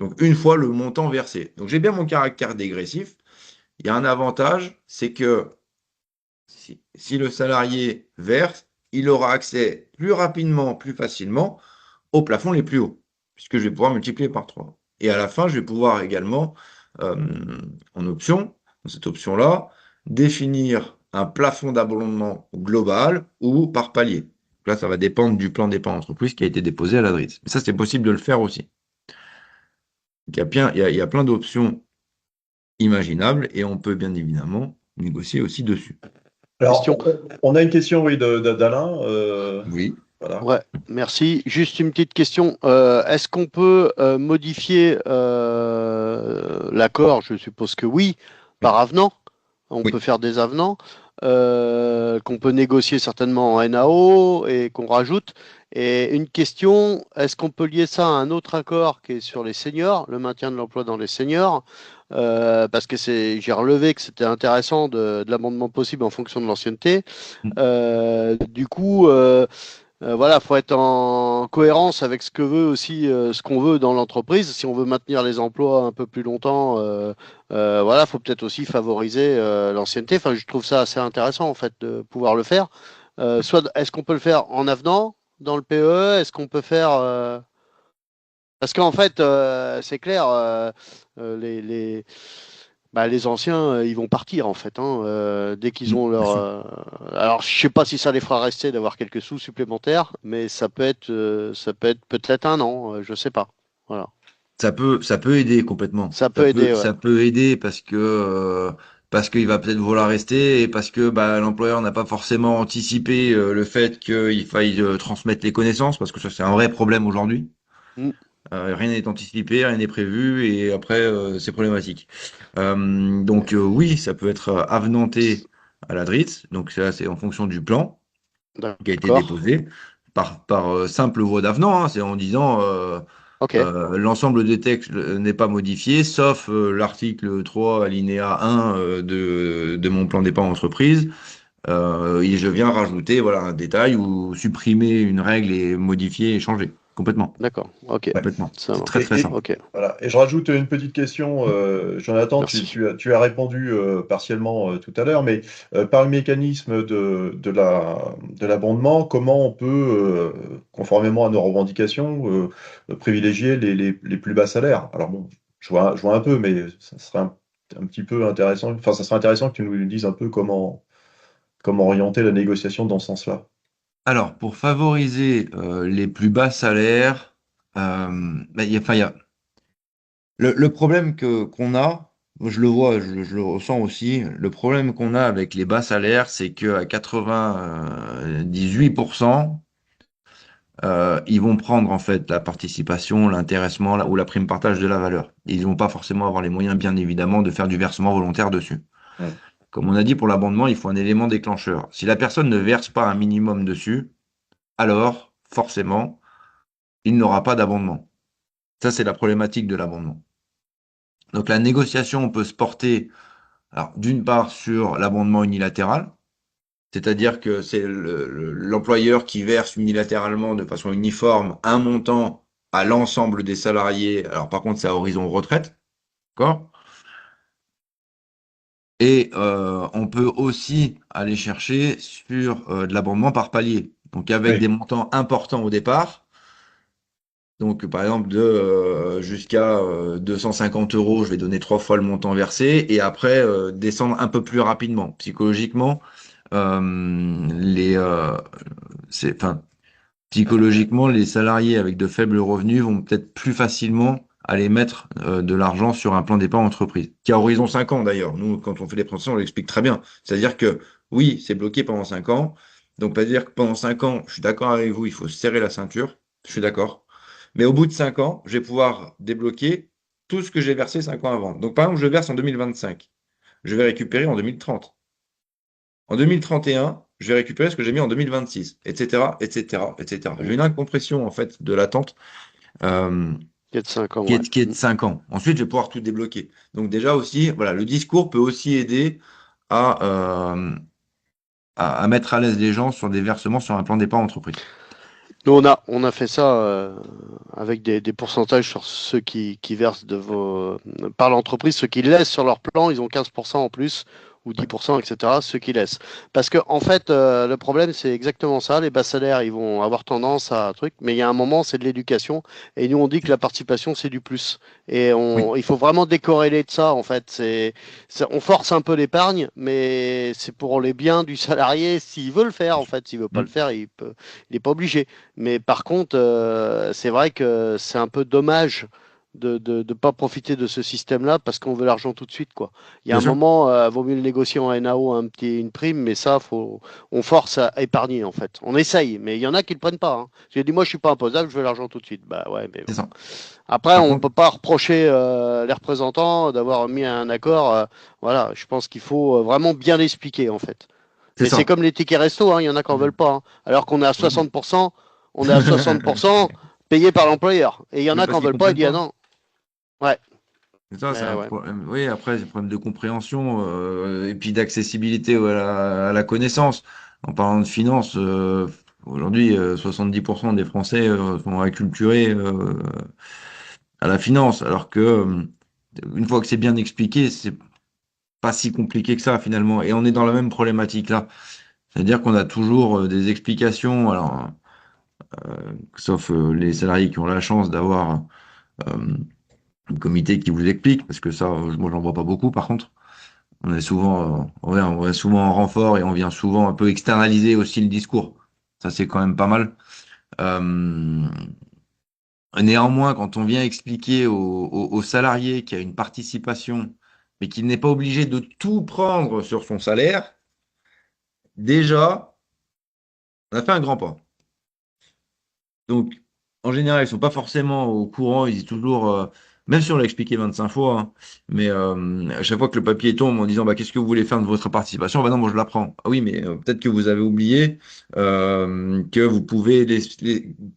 Donc, une fois le montant versé. Donc, j'ai bien mon caractère dégressif. Il y a un avantage, c'est que si le salarié verse, il aura accès plus rapidement, plus facilement aux plafonds les plus hauts, puisque je vais pouvoir multiplier par 3. Et à la fin, je vais pouvoir également, euh, en option, dans cette option-là, définir un plafond d'abondement global ou par palier. Donc là, ça va dépendre du plan d'épargne entreprise qui a été déposé à la DRITS. Mais ça, c'est possible de le faire aussi. Donc, il y a plein d'options imaginables et on peut bien évidemment négocier aussi dessus. Alors, Question. on a une question, oui, d'Alain. Oui. Voilà. Ouais, merci. Juste une petite question. Est-ce qu'on peut modifier l'accord? Je suppose que oui, par avenant. On peut Oui. faire des avenants qu'on peut négocier certainement en NAO et qu'on rajoute. Et une question, est-ce qu'on peut lier ça à un autre accord qui est sur les seniors, le maintien de l'emploi dans les seniors? Parce que j'ai relevé que c'était intéressant de l'amendement possible en fonction de l'ancienneté. Du coup, voilà, faut être en cohérence avec ce que veut aussi, ce qu'on veut dans l'entreprise. Si on veut maintenir les emplois un peu plus longtemps, voilà, faut peut-être aussi favoriser l'ancienneté. Enfin, je trouve ça assez intéressant en fait de pouvoir le faire. Soit, est-ce qu'on peut le faire en avenant dans le PE? Est-ce qu'on peut faire parce qu'en fait, c'est clair, les anciens, ils vont partir en fait, hein, dès qu'ils Bien ont leur. sûr. Alors, je sais pas si ça les fera rester d'avoir quelques sous supplémentaires, mais ça peut être peut-être un an, je sais pas. Voilà, Ça peut aider complètement. ça peut aider, ouais. Ça peut aider parce qu'il va peut-être vouloir rester et parce que l'employeur n'a pas forcément anticipé le fait qu'il faille transmettre les connaissances parce que ça c'est un vrai problème aujourd'hui. Mm, Rien n'est anticipé, rien n'est prévu et après c'est problématique. Donc oui, ça peut être avenanté à la DRITS. Donc ça c'est en fonction du plan qui a été d'accord. déposé par simple voie d'avenant, hein. C'est en disant Ok. l'ensemble des textes n'est pas modifié, sauf l'article 3, alinéa 1 de mon plan d'épargne entreprise. Et je viens rajouter voilà, un détail ou supprimer une règle et modifier et changer. Complètement. D'accord, ok, Ouais. Complètement. ça C'est très marche. très simple. Ok, Voilà. Et je rajoute une petite question, Jonathan, merci. tu as répondu partiellement tout à l'heure, mais par le mécanisme de l'abondement, comment on peut, conformément à nos revendications, privilégier les plus bas salaires? Alors bon, je vois un peu, mais ça serait un petit peu intéressant, enfin, ça serait intéressant que tu nous dises un peu comment orienter la négociation dans ce sens-là. Alors, pour favoriser les plus bas salaires, bah, enfin, il y a le problème qu'on a, moi, je le vois, je le ressens aussi, le problème qu'on a avec les bas salaires, c'est qu'à 98%, ils vont prendre en fait la participation, l'intéressement ou la prime partage de la valeur. Ils ne vont pas forcément avoir les moyens, bien évidemment, de faire du versement volontaire dessus. Hmm. Comme on a dit pour l'abondement, il faut un élément déclencheur. Si la personne ne verse pas un minimum dessus, alors forcément, il n'aura pas d'abondement. Ça, c'est la problématique de l'abondement. Donc la négociation peut se porter, alors d'une part sur l'abondement unilatéral, c'est-à-dire que c'est l'employeur qui verse unilatéralement de façon uniforme un montant à l'ensemble des salariés. Alors par contre, c'est à horizon retraite, d'accord? Et on peut aussi aller chercher sur de l'abondement par palier, donc avec Oui, des montants importants au départ. Donc, par exemple, jusqu'à 250 euros, je vais donner 3 fois le montant versé et après descendre un peu plus rapidement. Psychologiquement, les, enfin, psychologiquement, les salariés avec de faibles revenus vont peut-être plus facilement aller mettre de l'argent sur un plan d'épargne entreprise, qui a horizon 5 ans d'ailleurs. Nous, quand on fait les présentations, on l'explique très bien. C'est-à-dire que oui, c'est bloqué pendant 5 ans. Donc, pas dire que pendant 5 ans, je suis d'accord avec vous, il faut serrer la ceinture. Je suis d'accord. Mais au bout de 5 ans, je vais pouvoir débloquer tout ce que j'ai versé 5 ans avant. Donc, par exemple, je verse en 2025. Je vais récupérer en 2030. En 2031, je vais récupérer ce que j'ai mis en 2026, etc., etc., etc. J'ai une incompression en fait de l'attente euh, 4-5 ans, ouais. qui est de 5 ans. Ensuite, je vais pouvoir tout débloquer. Donc déjà aussi, voilà, le discours peut aussi aider à, euh, à mettre à l'aise les gens sur des versements sur un plan d'épargne entreprise. Nous, on a fait ça avec des pourcentages sur ceux qui versent par l'entreprise, ceux qui laissent sur leur plan, ils ont 15% en plus, ou Ouais, 10%, etc., ceux qui laissent. Parce que, en fait, le problème, c'est exactement ça. Les bas salaires, ils vont avoir tendance à un truc, mais il y a un moment, c'est de l'éducation. Et nous, on dit que la participation, c'est du plus. Et oui, il faut vraiment décorréler de ça, en fait. On force un peu l'épargne, mais c'est pour les biens du salarié, s'il veut le faire, en fait. S'il veut pas le mm, faire, il n'est pas obligé. Mais par contre, c'est vrai que c'est un peu dommage de ne pas profiter de ce système-là parce qu'on veut l'argent tout de suite, quoi. Il y a bien un sûr, moment, vaut mieux le négocier en NAO, une prime, mais ça, on force à épargner, en fait. On essaye, mais il y en a qui ne le prennent pas, hein. J'ai dit, moi, je suis pas imposable, je veux l'argent tout de suite. Bah ouais, mais c'est bon. ça. Après, Par on ne contre, peut pas reprocher les représentants d'avoir mis un accord. Voilà, je pense qu'il faut vraiment bien l'expliquer, en fait. c'est Mais c'est ça. comme les tickets resto, hein, il y en a qui n'en veulent Mm. pas, hein. Alors qu'on est à Oui. 60%, on est à 60% payé par l'employeur. Et il y en Oui, a qui parce n'en qu'ils veulent pas, il comprennent dit ah pas. non. Ouais, C'est ça, c'est un ouais. problème. Oui, après, c'est un problème de compréhension et puis d'accessibilité à la connaissance. En parlant de finance, aujourd'hui, 70% des Français sont acculturés à la finance, alors que une fois que c'est bien expliqué, c'est pas si compliqué que ça finalement. Et on est dans la même problématique là. C'est-à-dire qu'on a toujours des explications, alors, sauf les salariés qui ont la chance d'avoir euh, un comité qui vous explique, parce que ça, moi, j'en vois pas beaucoup par contre. On est souvent, ouais, on est souvent en renfort et on vient souvent un peu externaliser aussi le discours. Ça, c'est quand même pas mal. Euh, Néanmoins, quand on vient expliquer aux salarié qui a une participation, mais qu'il n'est pas obligé de tout prendre sur son salaire, déjà, on a fait un grand pas. Donc, en général, ils sont pas forcément au courant. Ils disent toujours, même si on l'a expliqué 25 fois, hein, mais à chaque fois que le papier tombe en disant, bah, qu'est-ce que vous voulez faire de votre participation? Bah non, moi je la prends. Ah oui, mais peut-être que vous avez oublié que vous pouvez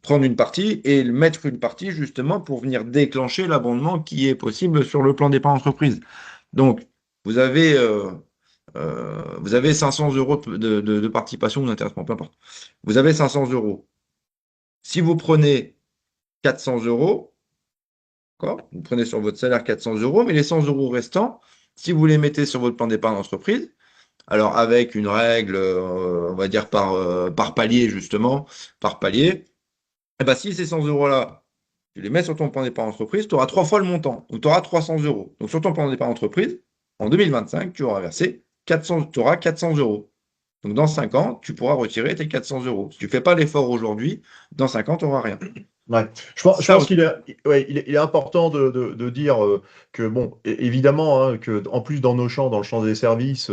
prendre une partie et mettre une partie justement pour venir déclencher l'abondement qui est possible sur le plan d'épargne entreprise. Donc, vous avez, vous avez 500 euros de participation ou d'intéressement, peu importe. Vous avez 500 euros. Si vous prenez 400 euros. D'accord? Vous prenez sur votre salaire 400 euros, mais les 100 euros restants, si vous les mettez sur votre plan d'épargne d'entreprise, alors avec une règle, on va dire par palier, justement, par palier, eh ben, si ces 100 euros-là, tu les mets sur ton plan d'épargne entreprise, tu auras 3 fois le montant. Donc, tu auras 300 euros. Donc, sur ton plan d'épargne entreprise, en 2025, tu auras versé 400, tu auras 400 euros. Donc, dans 5 ans, tu pourras retirer tes 400 euros. Si tu ne fais pas l'effort aujourd'hui, dans 5 ans, tu n'auras rien. Ouais. Je Ça pense aussi. il est important de dire que, bon, évidemment, hein, que en plus dans nos champs, dans le champ des services,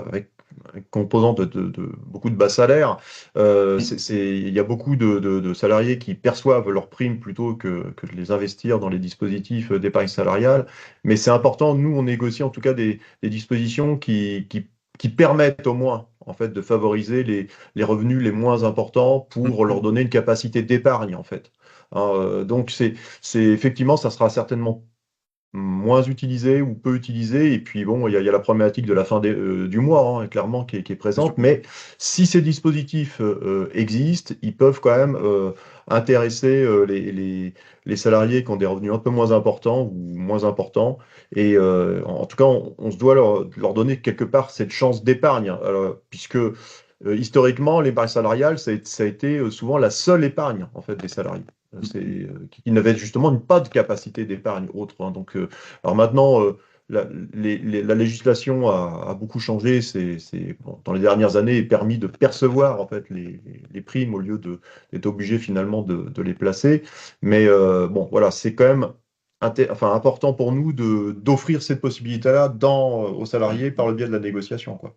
avec une composante de beaucoup de bas salaires, il y a beaucoup de salariés qui perçoivent leurs primes plutôt que de les investir dans les dispositifs d'épargne salariale. Mais c'est important, nous, on négocie en tout cas des dispositions qui permettent au moins, en fait, de favoriser les revenus les moins importants pour leur donner une capacité d'épargne, en fait. Hein, donc, effectivement, ça sera certainement moins utilisé ou peu utilisé. Et puis, bon, il y a la problématique de la fin du mois, hein, clairement, qui est Bien sûr. présente. Mais si ces dispositifs existent, ils peuvent quand même intéresser les salariés qui ont des revenus un peu moins importants ou moins importants. Et en tout cas, on se doit leur donner quelque part cette chance d'épargne, puisque historiquement, l'épargne salariale, ça a été souvent la seule épargne en fait des salariés. Qui n'avaient justement pas de capacité d'épargne autre. Hein. Donc, alors maintenant, la législation a beaucoup changé. Bon, dans les dernières années, est permis de percevoir en fait les primes au lieu d'être obligé finalement de les placer. Mais bon, voilà, c'est quand même enfin, important pour nous d'offrir cette possibilité-là aux salariés par le biais de la négociation, quoi.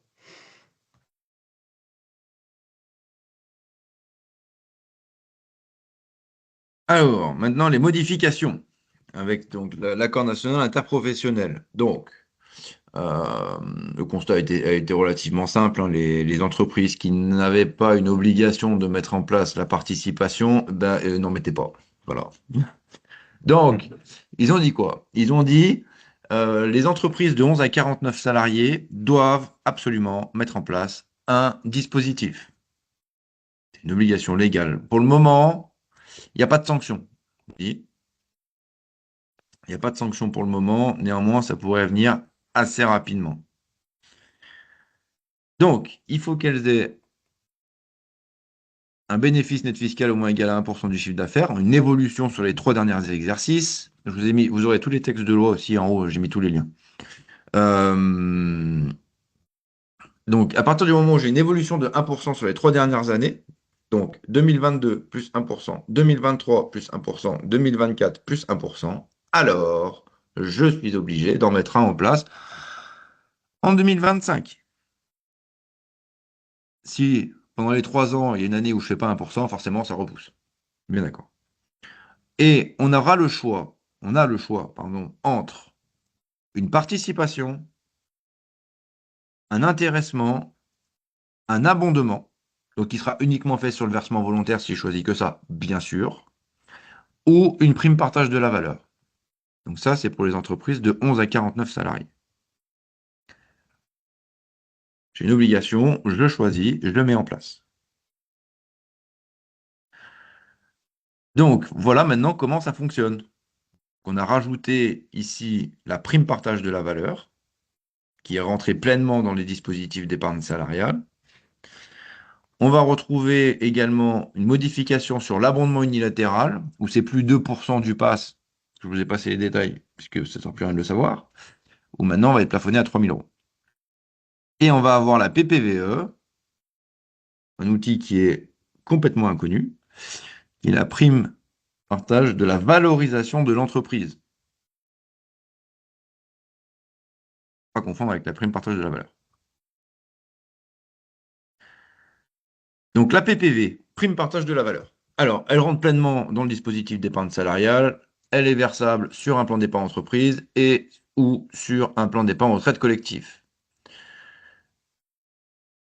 Alors, maintenant, les modifications avec donc l'accord national interprofessionnel. Donc, euh, le constat a été relativement simple, hein. Les entreprises qui n'avaient pas une obligation de mettre en place la participation, ben, n'en mettaient pas. Voilà. Donc, ils ont dit quoi? Ils ont dit les entreprises de 11 à 49 salariés doivent absolument mettre en place un dispositif. C'est une obligation légale. Pour le moment, il n'y a pas de sanction. Il n'y a pas de sanction pour le moment. Néanmoins, ça pourrait venir assez rapidement. Donc, il faut qu'elles aient un bénéfice net fiscal au moins égal à 1% du chiffre d'affaires, une évolution sur les 3 derniers exercices. Je vous ai mis, vous aurez tous les textes de loi aussi en haut, j'ai mis tous les liens. Euh, donc, à partir du moment où j'ai une évolution de 1% sur les 3 dernières années, donc 2022 plus 1%, 2023 plus 1%, 2024 plus 1%, alors je suis obligé d'en mettre un en place en 2025. Si pendant les 3 ans, il y a une année où je ne fais pas 1%, forcément, ça repousse. Bien d'accord. Et on a le choix, pardon, entre une participation, un intéressement, un abondement, donc qui sera uniquement fait sur le versement volontaire si je choisis que ça, bien sûr, ou une prime partage de la valeur. Donc ça, c'est pour les entreprises de 11 à 49 salariés. J'ai une obligation, je le choisis, je le mets en place. Donc voilà maintenant comment ça fonctionne. On a rajouté ici la prime partage de la valeur, qui est rentrée pleinement dans les dispositifs d'épargne salariale. On va retrouver également une modification sur l'abondement unilatéral, où c'est plus 2% du pass. Je vous ai passé les détails, puisque ça ne sert plus à rien de le savoir, où maintenant on va être plafonné à 3 000 euros. Et on va avoir la PPVE, un outil qui est complètement inconnu, qui est la prime partage de la valorisation de l'entreprise. Pas confondre avec la prime partage de la valeur. Donc la PPV, prime partage de la valeur. Alors, elle rentre pleinement dans le dispositif d'épargne salariale, elle est versable sur un plan d'épargne entreprise et ou sur un plan d'épargne retraite collectif.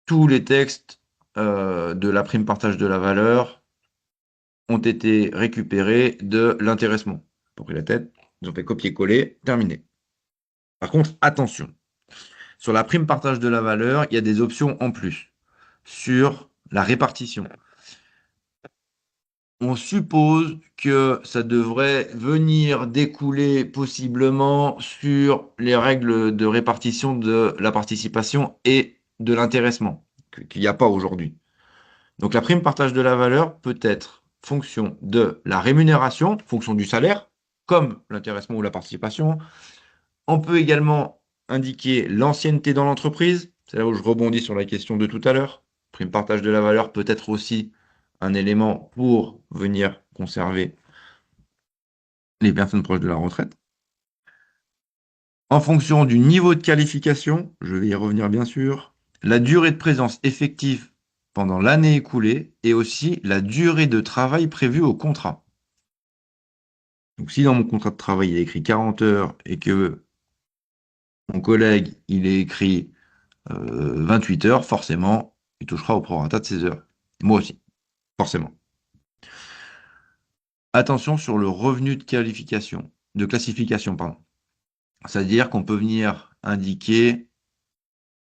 Tous les textes de la prime partage de la valeur ont été récupérés de l'intéressement. Ils ont pris la tête, ils ont fait copier-coller, terminé. Par contre, attention, sur la prime partage de la valeur, il y a des options en plus sur la répartition. on suppose que ça devrait venir découler possiblement sur les règles de répartition de la participation et de l'intéressement, qu'il n'y a pas aujourd'hui. Donc la prime partage de la valeur peut être fonction de la rémunération, fonction du salaire, comme l'intéressement ou la participation. On peut également indiquer l'ancienneté dans l'entreprise. C'est là où je rebondis sur la question de tout à l'heure. Prime partage de la valeur peut être aussi un élément pour venir conserver les personnes proches de la retraite. En fonction du niveau de qualification, je vais y revenir bien sûr, la durée de présence effective pendant l'année écoulée et aussi la durée de travail prévue au contrat. Donc si dans mon contrat de travail il est écrit 40 heures et que mon collègue il est écrit 28 heures, forcément, il touchera au prorata de 16 heures. Moi aussi, forcément. Attention sur le revenu de qualification, de classification, pardon. C'est-à-dire qu'on peut venir indiquer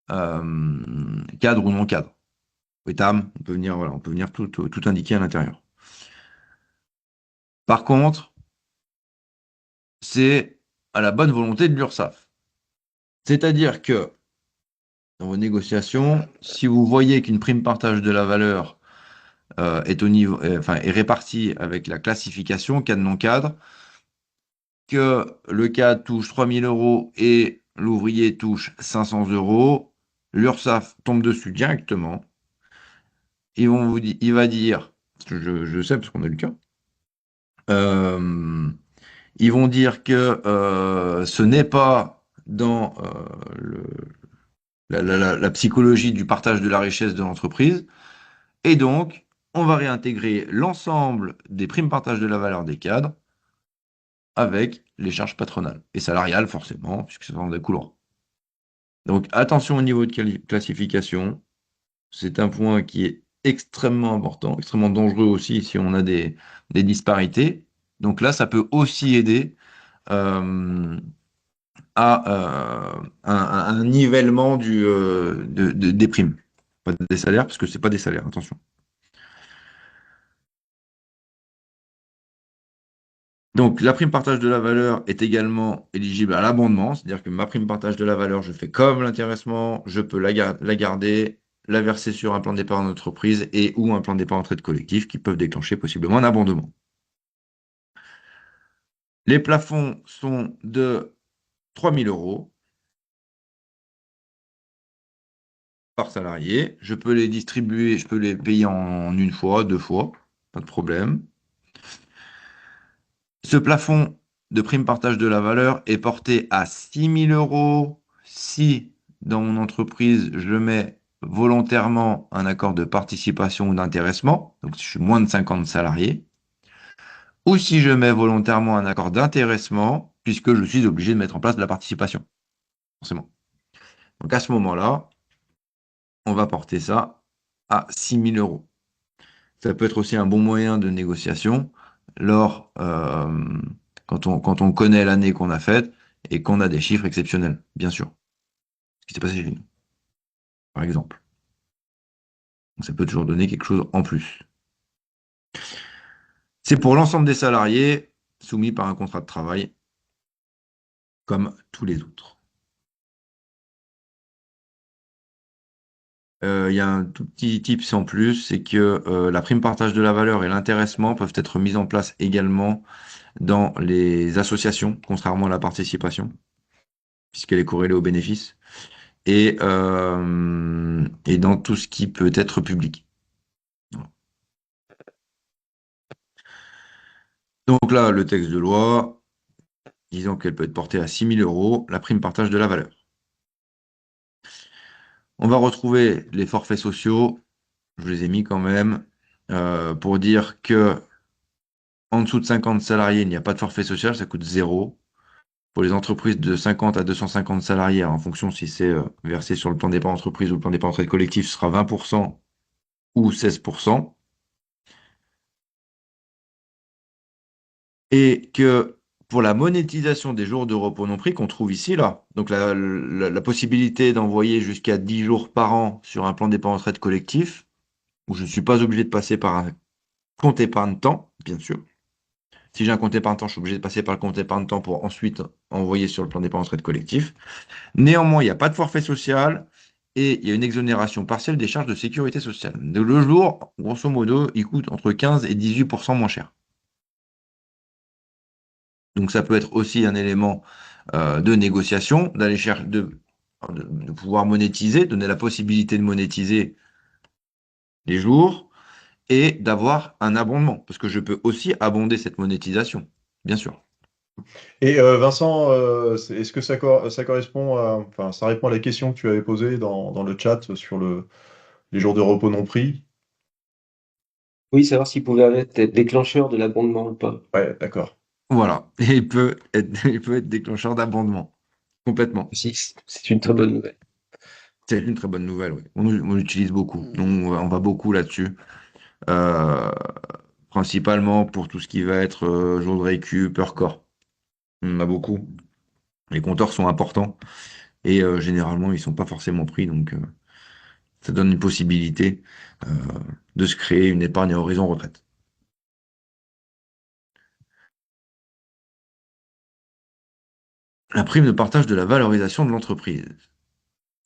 cadre ou non cadre. ETAM, on peut venir, voilà, on peut venir tout indiquer à l'intérieur. Par contre, c'est à la bonne volonté de l'URSSAF. C'est-à-dire que dans vos négociations, si vous voyez qu'une prime partage de la valeur est au niveau, est répartie avec la classification cadre non cadre, que le cadre touche 3 000 euros et l'ouvrier touche 500 euros, l'URSSAF tombe dessus directement. Il va dire, je sais parce qu'on a eu le cas, ils vont dire que ce n'est pas dans la psychologie du partage de la richesse de l'entreprise. Et donc, on va réintégrer l'ensemble des primes partage de la valeur des cadres avec les charges patronales et salariales, forcément, puisque ça en découlera. Donc, attention au niveau de classification. C'est un point qui est extrêmement important, extrêmement dangereux aussi si on a des disparités. Donc là, ça peut aussi aider à un nivellement des primes. Pas des salaires, parce que ce n'est pas des salaires, attention. Donc, la prime partage de la valeur est également éligible à l'abondement, c'est-à-dire que ma prime partage de la valeur, je fais comme l'intéressement, je peux la garder, la verser sur un plan d'épargne d'entreprise et ou un plan d'épargne retraite collectif qui peuvent déclencher possiblement un abondement. Les plafonds sont de 3 000 euros par salarié. Je peux les distribuer, je peux les payer en une fois, deux fois, pas de problème. Ce plafond de prime partage de la valeur est porté à 6 000 euros si dans mon entreprise je mets volontairement un accord de participation ou d'intéressement, donc si je suis moins de 50 salariés, ou si je mets volontairement un accord d'intéressement, puisque je suis obligé de mettre en place de la participation, forcément. Donc à ce moment-là, on va porter ça à 6 000 euros. Ça peut être aussi un bon moyen de négociation quand on connaît l'année qu'on a faite et qu'on a des chiffres exceptionnels, bien sûr. Ce qui s'est passé chez nous, par exemple. Donc ça peut toujours donner quelque chose en plus. C'est pour l'ensemble des salariés soumis par un contrat de travail, comme tous les autres. Il y a un tout petit tips en plus, c'est que la prime partage de la valeur et l'intéressement peuvent être mis en place également dans les associations, contrairement à la participation, puisqu'elle est corrélée aux bénéfices, et dans tout ce qui peut être public. Voilà. Donc là, le texte de loi, disant qu'elle peut être portée à 6 000 euros, la prime partage de la valeur. On va retrouver les forfaits sociaux, je les ai mis quand même, pour dire que en dessous de 50 salariés, il n'y a pas de forfait social, ça coûte 0. Pour les entreprises de 50 à 250 salariés, en fonction si c'est versé sur le plan d'épargne entreprise ou le plan d'épargne retraite collectif, ce sera 20% ou 16%. Et que pour la monétisation des jours de repos non pris qu'on trouve ici, là, donc la possibilité d'envoyer jusqu'à 10 jours par an sur un plan d'épargne retraite collectif, où je ne suis pas obligé de passer par un compte épargne-temps, bien sûr. Si j'ai un compte épargne-temps, je suis obligé de passer par le compte épargne-temps pour ensuite envoyer sur le plan d'épargne retraite collectif. Néanmoins, il n'y a pas de forfait social et il y a une exonération partielle des charges de sécurité sociale. De le jour, grosso modo, il coûte entre 15 et 18% moins cher. Donc ça peut être aussi un élément de négociation, d'aller chercher, de pouvoir monétiser, donner la possibilité de monétiser les jours et d'avoir un abondement, parce que je peux aussi abonder cette monétisation, bien sûr. Et Vincent, est-ce que ça correspond enfin, ça répond à la question que tu avais posée dans le chat sur les jours de repos non pris? Oui, savoir s'il pouvait être déclencheur de l'abondement ou pas. Ouais, d'accord. Voilà, et il peut être déclencheur d'abondement, complètement. Aussi, c'est une très bonne nouvelle. C'est une très bonne nouvelle, oui. On l'utilise beaucoup. Mm. On va beaucoup là-dessus. Euh, Principalement pour tout ce qui va être jour de récup, heure corps. On en a beaucoup. Les compteurs sont importants et généralement, ils sont pas forcément pris. Donc, ça donne une possibilité euh, de se créer une épargne à horizon retraite. La prime de partage de la valorisation de l'entreprise.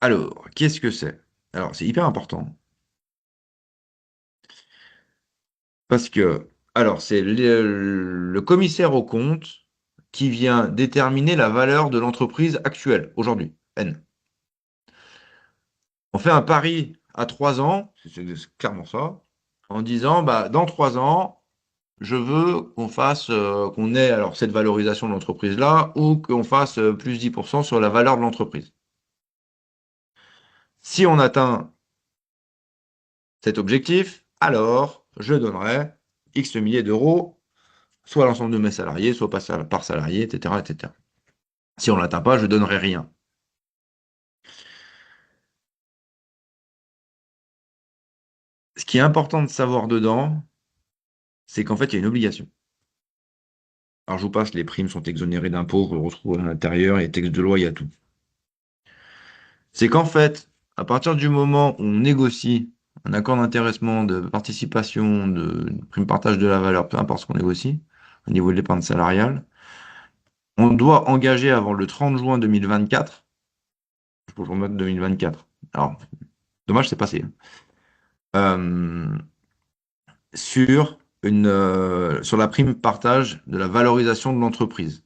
Alors, qu'est-ce que c'est? Alors, c'est hyper important parce que, alors, c'est le commissaire aux comptes qui vient déterminer la valeur de l'entreprise actuelle, aujourd'hui, N. On fait un pari à 3 ans, c'est clairement ça, en disant, bah, dans 3 ans, je veux qu'on ait alors cette valorisation de l'entreprise-là ou qu'on fasse plus 10% sur la valeur de l'entreprise. Si on atteint cet objectif, alors je donnerai X milliers d'euros, soit à l'ensemble de mes salariés, soit par salarié, etc., etc. Si on ne l'atteint pas, je ne donnerai rien. Ce qui est important de savoir dedans, c'est qu'en fait, il y a une obligation. Alors, je vous passe, les primes sont exonérées d'impôts, vous le retrouvez à l'intérieur, il y a texte de loi, il y a tout. C'est qu'en fait, à partir du moment où on négocie un accord d'intéressement, de participation, de prime partage de la valeur, peu importe ce qu'on négocie, au niveau de l'épargne salariale, on doit engager avant le 30 juin 2024, il faut que je remonte 2024. Alors, dommage, c'est passé. Euh, sur la prime partage de la valorisation de l'entreprise.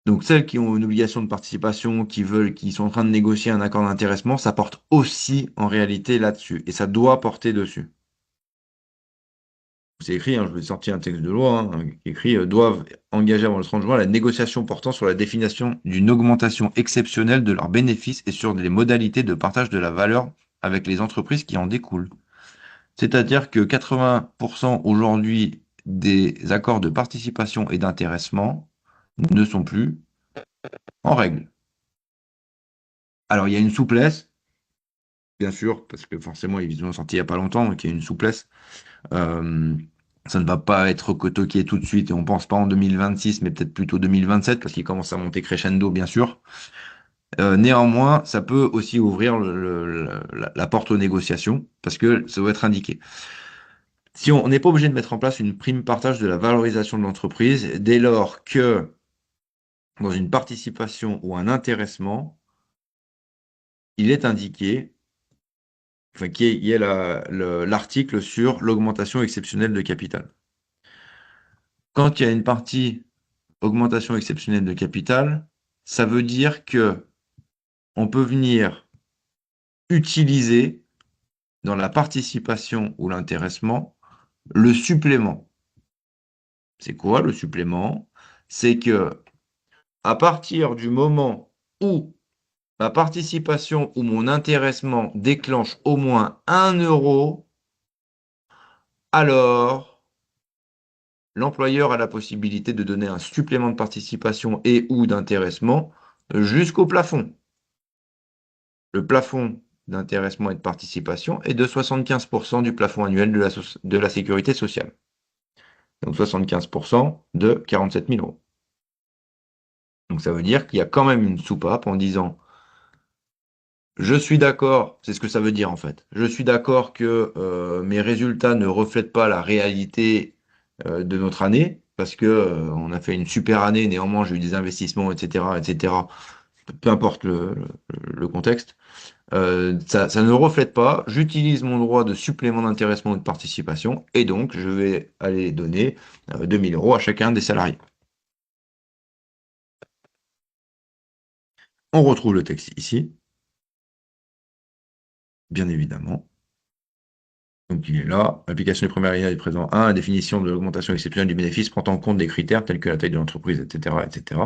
Donc, celles qui ont une obligation de participation, qui sont en train de négocier un accord d'intéressement, ça porte aussi en réalité là-dessus. Et ça doit porter dessus. C'est écrit, hein, je vais sortir un texte de loi, hein, qui écrit doivent engager avant le 30 juin la négociation portant sur la définition d'une augmentation exceptionnelle de leurs bénéfices et sur les modalités de partage de la valeur avec les entreprises qui en découlent. C'est-à-dire que 80% aujourd'hui des accords de participation et d'intéressement ne sont plus en règle. Alors, il y a une souplesse, bien sûr, parce que forcément, ils ont sorti il n'y a pas longtemps, donc il y a une souplesse. Euh, Ça ne va pas être toqué tout de suite et on pense pas en 2026, mais peut-être plutôt 2027 parce qu'il commence à monter crescendo, bien sûr. Néanmoins, ça peut aussi ouvrir la porte aux négociations parce que ça doit être indiqué. Si on n'est pas obligé de mettre en place une prime partage de la valorisation de l'entreprise, dès lors que dans une participation ou un intéressement, il est indiqué, enfin, qu'il y ait l'article sur l'augmentation exceptionnelle de capital. Quand il y a une partie augmentation exceptionnelle de capital, ça veut dire que on peut venir utiliser dans la participation ou l'intéressement le supplément. C'est quoi le supplément? C'est que à partir du moment où ma participation ou mon intéressement déclenche au moins 1 euro, alors l'employeur a la possibilité de donner un supplément de participation et ou d'intéressement jusqu'au plafond. Le plafond d'intéressement et de participation est de 75% du plafond annuel de la sécurité sociale. Donc 75% de 47 000 euros. Donc ça veut dire qu'il y a quand même une soupape en disant Je suis d'accord, c'est ce que ça veut dire en fait. Je suis d'accord que mes résultats ne reflètent pas la réalité de notre année, parce que on a fait une super année, néanmoins j'ai eu des investissements, etc., etc. Peu importe le contexte. Ça ne reflète pas. J'utilise mon droit de supplément d'intéressement ou de participation, et donc je vais aller donner 2000 euros à chacun des salariés. On retrouve le texte ici, bien évidemment. Donc il est là. L'application du premier alinéa est présent 1. La définition de l'augmentation exceptionnelle du bénéfice prend en compte des critères tels que la taille de l'entreprise, etc., etc.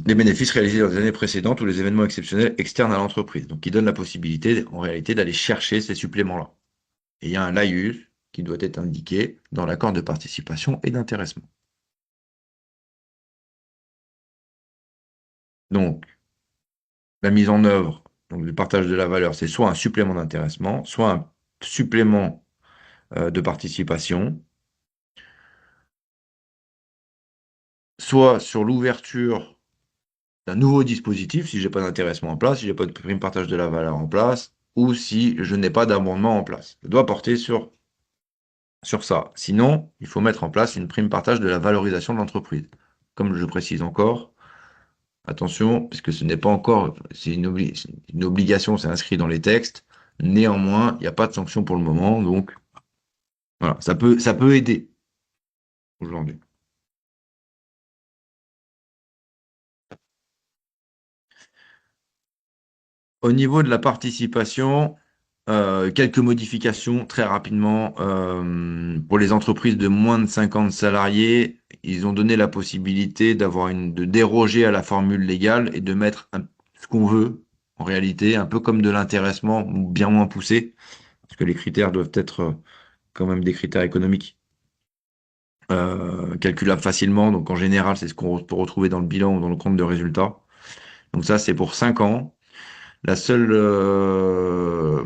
Les bénéfices réalisés dans les années précédentes ou les événements exceptionnels externes à l'entreprise. Donc, qui donne la possibilité, en réalité, d'aller chercher ces suppléments-là. Et il y a un laïus qui doit être indiqué dans l'accord de participation et d'intéressement. Donc, la mise en œuvre, donc le partage de la valeur, c'est soit un supplément d'intéressement, soit un supplément de participation, soit sur l'ouverture d'un nouveau dispositif, si je n'ai pas d'intéressement en place, si je n'ai pas de prime partage de la valeur en place, ou si je n'ai pas d'abondement en place. Je dois porter sur ça. Sinon, il faut mettre en place une prime partage de la valorisation de l'entreprise. Comme je précise encore, attention, puisque ce n'est pas encore, c'est une obligation, c'est inscrit dans les textes. Néanmoins, il n'y a pas de sanction pour le moment, donc voilà, ça peut aider aujourd'hui. Au niveau de la participation, quelques modifications très rapidement. Pour les entreprises de moins de 50 salariés, ils ont donné la possibilité de déroger à la formule légale et de mettre ce qu'on veut, en réalité, un peu comme de l'intéressement, bien moins poussé, parce que les critères doivent être quand même des critères économiques, calculables facilement. Donc en général, c'est ce qu'on peut retrouver dans le bilan ou dans le compte de résultat. Donc ça, c'est pour 5 ans. La seule, euh,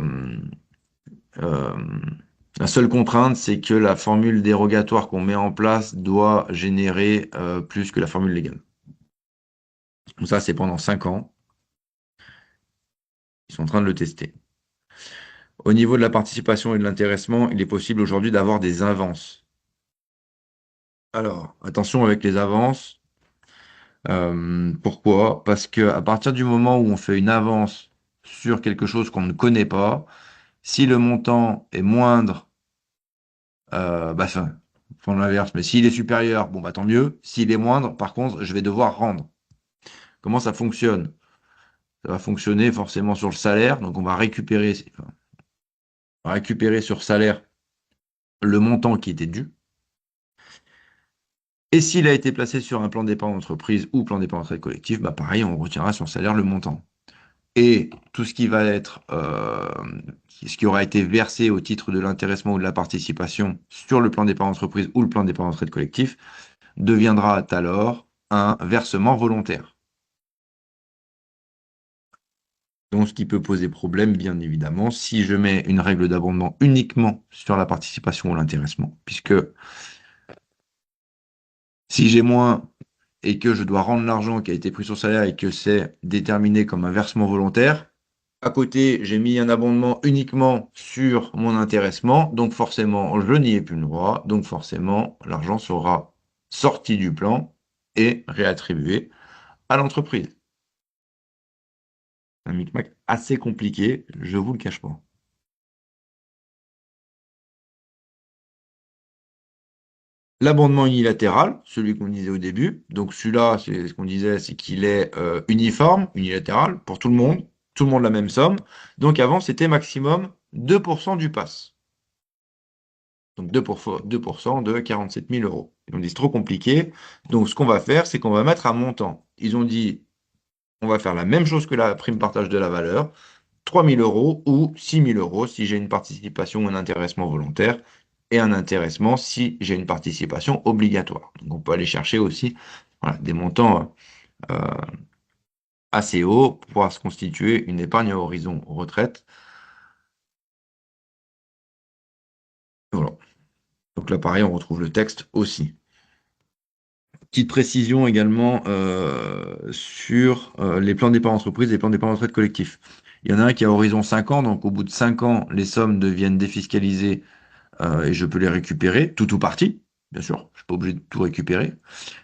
la seule contrainte, c'est que la formule dérogatoire qu'on met en place doit générer plus que la formule légale. Donc ça, c'est pendant 5 ans. Ils sont en train de le tester. Au niveau de la participation et de l'intéressement, il est possible aujourd'hui d'avoir des avances. Alors, attention avec les avances. Pourquoi? Parce que à partir du moment où on fait une avance sur quelque chose qu'on ne connaît pas, si le montant est moindre, enfin, font l'inverse, mais s'il est supérieur, bon, bah tant mieux. S'il est moindre, par contre, je vais devoir rendre. Comment ça fonctionne? Ça va fonctionner forcément sur le salaire, donc on va récupérer sur salaire le montant qui était dû. Et s'il a été placé sur un plan d'épargne d'entreprise ou plan d'épargne retraite collectif, bah pareil, on retiendra sur le salaire le montant. Et tout ce qui va être, ce qui aura été versé au titre de l'intéressement ou de la participation sur le plan d'épargne entreprise ou le plan d'épargne retraite collectif deviendra alors un versement volontaire. Donc, ce qui peut poser problème, bien évidemment, si je mets une règle d'abondement uniquement sur la participation ou l'intéressement, puisque si j'ai moins et que je dois rendre l'argent qui a été pris sur le salaire et que c'est déterminé comme un versement volontaire, à côté, j'ai mis un abondement uniquement sur mon intéressement, donc forcément, je n'y ai plus le droit, donc forcément, l'argent sera sorti du plan et réattribué à l'entreprise. Un micmac assez compliqué, je vous le cache pas. L'abondement unilatéral, celui qu'on disait au début, donc celui-là, c'est ce qu'on disait, c'est qu'il est uniforme, unilatéral, pour tout le monde la même somme. Donc avant, c'était maximum 2% du pass. Donc 2% de 47 000 euros. Ils ont dit c'est trop compliqué. Donc ce qu'on va faire, c'est qu'on va mettre un montant. Ils ont dit on va faire la même chose que la prime partage de la valeur, 3 000 euros ou 6 000 euros si j'ai une participation ou un intéressement volontaire et un intéressement si j'ai une participation obligatoire. Donc on peut aller chercher aussi voilà, des montants assez hauts pour pouvoir se constituer une épargne à horizon retraite. Voilà. Donc là, pareil, on retrouve le texte aussi. Petite précision également sur les plans d'épargne entreprise et les plans d'épargne retraite collectif. Il y en a un qui est à horizon 5 ans, donc au bout de 5 ans, les sommes deviennent défiscalisées et je peux les récupérer, tout ou partie, bien sûr, je ne suis pas obligé de tout récupérer.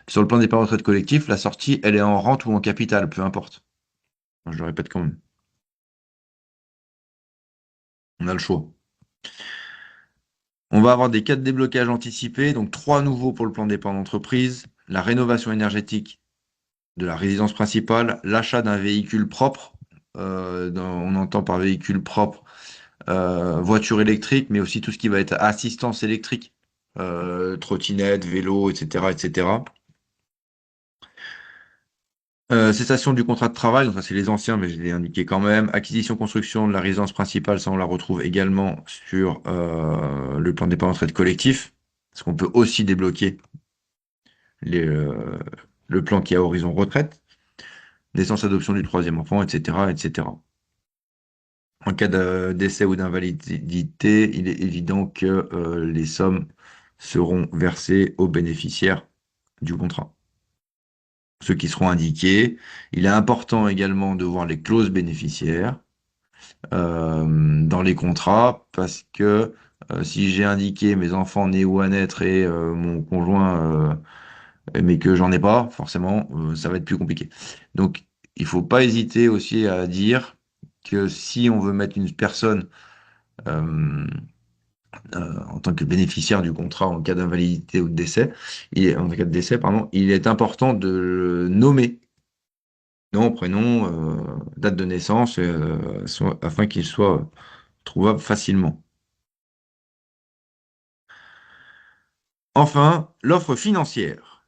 Sur le plan d'épargne retraite collectif, la sortie, elle est en rente ou en capital, peu importe. Je le répète quand même. On a le choix. On va avoir des cas de déblocage anticipés, donc 3 nouveaux pour le plan d'épargne d'entreprise, la rénovation énergétique de la résidence principale, l'achat d'un véhicule propre, on entend par véhicule propre voiture électrique, mais aussi tout ce qui va être assistance électrique, trottinette, vélo, etc., etc. Cessation du contrat de travail, donc ça c'est les anciens, mais je l'ai indiqué quand même. Acquisition, construction de la résidence principale, ça on la retrouve également sur le plan d'épargne retraite collectif, parce qu'on peut aussi débloquer les, le plan qui a horizon retraite, naissance, adoption du troisième enfant, etc., etc. En cas de décès ou d'invalidité, il est évident que les sommes seront versées aux bénéficiaires du contrat. Ceux qui seront indiqués. Il est important également de voir les clauses bénéficiaires dans les contrats parce que si j'ai indiqué mes enfants nés ou à naître et mon conjoint, mais que j'en ai pas, forcément, ça va être plus compliqué. Donc, il faut pas hésiter aussi à dire que si on veut mettre une personne euh, en tant que bénéficiaire du contrat en cas d'invalidité ou de décès, en cas de décès, pardon, il est important de le nommer, nom, prénom, date de naissance, afin qu'il soit trouvable facilement. Enfin, l'offre financière.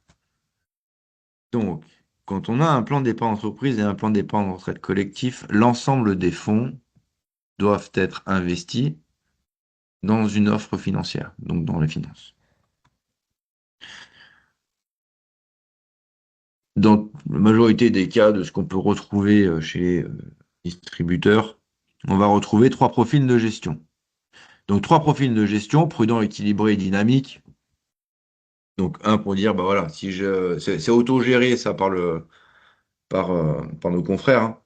Donc, quand on a un plan d'épargne entreprise et un plan d'épargne retraite collectif, l'ensemble des fonds doivent être investis dans une offre financière, donc dans les finances. Dans la majorité des cas de ce qu'on peut retrouver chez les distributeurs, on va retrouver 3 profils de gestion. Donc 3 profils de gestion, prudent, équilibré et dynamique. Donc un pour dire, bah voilà, si c'est autogéré ça par nos confrères, hein.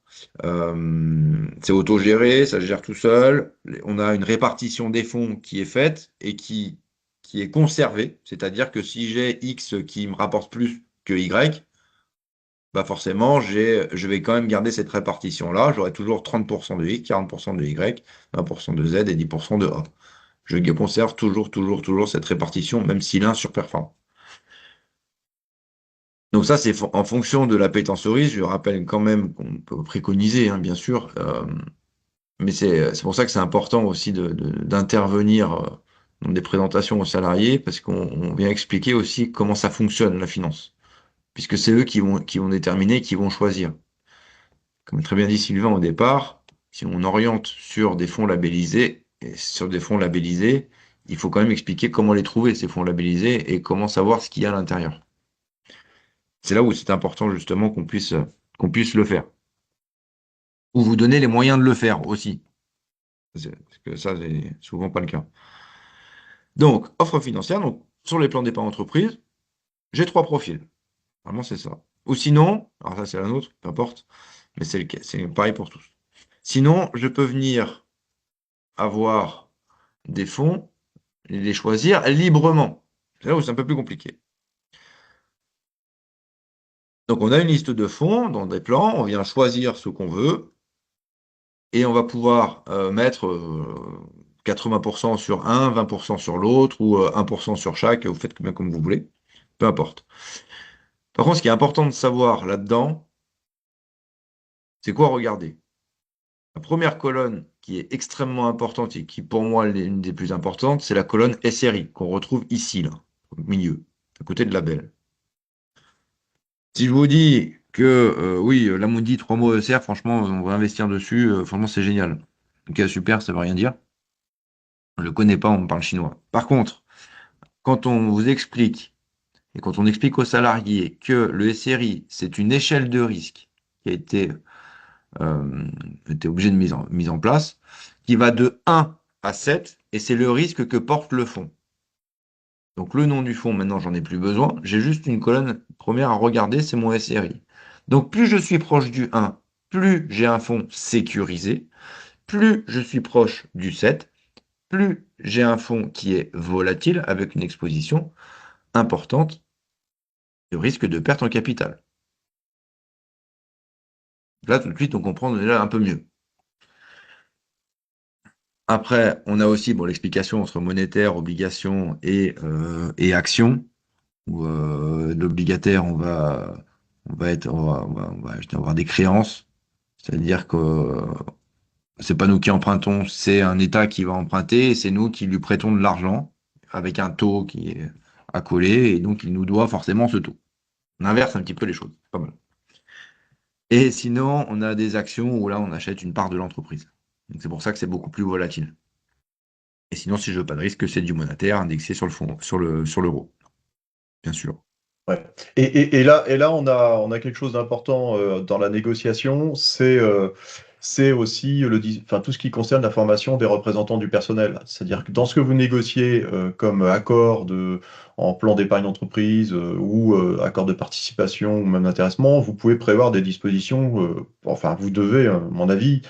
C'est autogéré, ça se gère tout seul. On a une répartition des fonds qui est faite et qui est conservée. C'est-à-dire que si j'ai X qui me rapporte plus que Y, bah forcément, je vais quand même garder cette répartition-là. J'aurai toujours 30% de X, 40% de Y, 20% de Z et 10% de A. Je conserve toujours cette répartition, même si l'un surperforme. Donc ça, c'est en fonction de l'appétence au risque. Je rappelle quand même qu'on peut préconiser, hein, bien sûr, mais c'est pour ça que c'est important aussi d'intervenir dans des présentations aux salariés, parce qu'on vient expliquer aussi comment ça fonctionne, la finance, puisque c'est eux qui vont déterminer, qui vont choisir. Comme très bien dit Sylvain au départ, si on oriente sur des fonds labellisés, et sur des fonds labellisés, il faut quand même expliquer comment les trouver, ces fonds labellisés, et comment savoir ce qu'il y a à l'intérieur. C'est là où c'est important justement qu'on puisse le faire. Ou vous donner les moyens de le faire aussi. Parce que ça, c'est souvent pas le cas. Donc, offre financière, donc sur les plans d'épargne entreprise, j'ai 3 profils. Vraiment, c'est ça. Ou sinon, alors ça c'est la nôtre, peu importe, mais c'est pareil pour tous. Sinon, je peux venir avoir des fonds et les choisir librement. C'est là où c'est un peu plus compliqué. Donc, on a une liste de fonds dans des plans, on vient choisir ce qu'on veut, et on va pouvoir mettre 80% sur un, 20% sur l'autre, ou 1% sur chaque, vous faites bien comme vous voulez, peu importe. Par contre, ce qui est important de savoir là-dedans, c'est quoi regarder. La première colonne qui est extrêmement importante et qui pour moi est une des plus importantes, c'est la colonne SRI qu'on retrouve ici, là, au milieu, à côté de la belle. Si je vous dis que oui, l'Amundi 3 mots ESR, franchement, on va investir dessus, franchement, c'est génial. Ok, super, ça veut rien dire. On ne le connaît pas, on parle chinois. Par contre, quand on vous explique et quand on explique aux salariés que le SRI, c'est une échelle de risque qui a été obligé de mise en place, qui va de 1 à 7, et c'est le risque que porte le fonds. Donc le nom du fonds, maintenant, j'en ai plus besoin. J'ai juste une colonne première à regarder, c'est mon SRI. Donc plus je suis proche du 1, plus j'ai un fonds sécurisé. Plus je suis proche du 7, plus j'ai un fonds qui est volatile avec une exposition importante de risque de perte en capital. Là, tout de suite, on comprend déjà un peu mieux. Après, on a aussi l'explication entre monétaire, obligation et action. Où l'obligataire, on va avoir des créances. C'est-à-dire que c'est pas nous qui empruntons, c'est un État qui va emprunter et c'est nous qui lui prêtons de l'argent avec un taux qui est accolé et donc il nous doit forcément ce taux. On inverse un petit peu les choses. Pas mal. Et sinon, on a des actions où là, on achète une part de l'entreprise. Donc c'est pour ça que c'est beaucoup plus volatile. Et sinon, si je veux pas de risque, c'est du monétaire indexé sur le fond, sur l'euro, bien sûr. Ouais. Et là, on a quelque chose d'important dans la négociation, c'est aussi enfin, tout ce qui concerne la formation des représentants du personnel. C'est-à-dire que dans ce que vous négociez comme accord en plan d'épargne d'entreprise ou accord de participation ou même d'intéressement, vous pouvez prévoir des dispositions, enfin vous devez, à mon avis,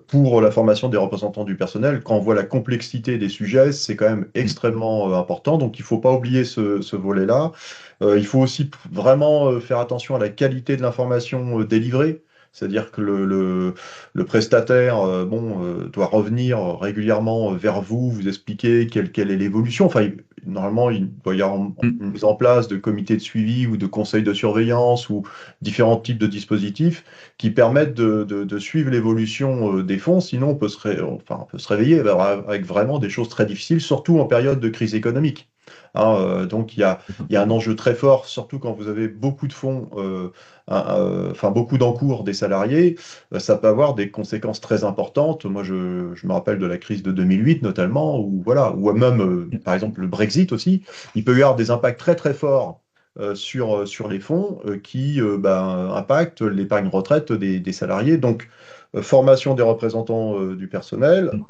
pour la formation des représentants du personnel. Quand on voit la complexité des sujets, c'est quand même extrêmement important. Donc il ne faut pas oublier ce volet-là. Il faut aussi vraiment faire attention à la qualité de l'information délivrée. C'est-à-dire que le prestataire doit revenir régulièrement vers vous, vous expliquer quelle est l'évolution. Enfin, normalement, il doit y avoir une mise en place de comités de suivi ou de conseils de surveillance ou différents types de dispositifs qui permettent de suivre l'évolution des fonds. Sinon, on peut se réveiller avec vraiment des choses très difficiles, surtout en période de crise économique. Hein, donc il y a un enjeu très fort, surtout quand vous avez beaucoup de fonds, enfin beaucoup d'encours des salariés, ça peut avoir des conséquences très importantes. Moi, je me rappelle de la crise de 2008 notamment, ou voilà, ou même par exemple le Brexit aussi, il peut y avoir des impacts très très forts sur les fonds qui impactent l'épargne retraite des salariés. Donc, formation des représentants du personnel,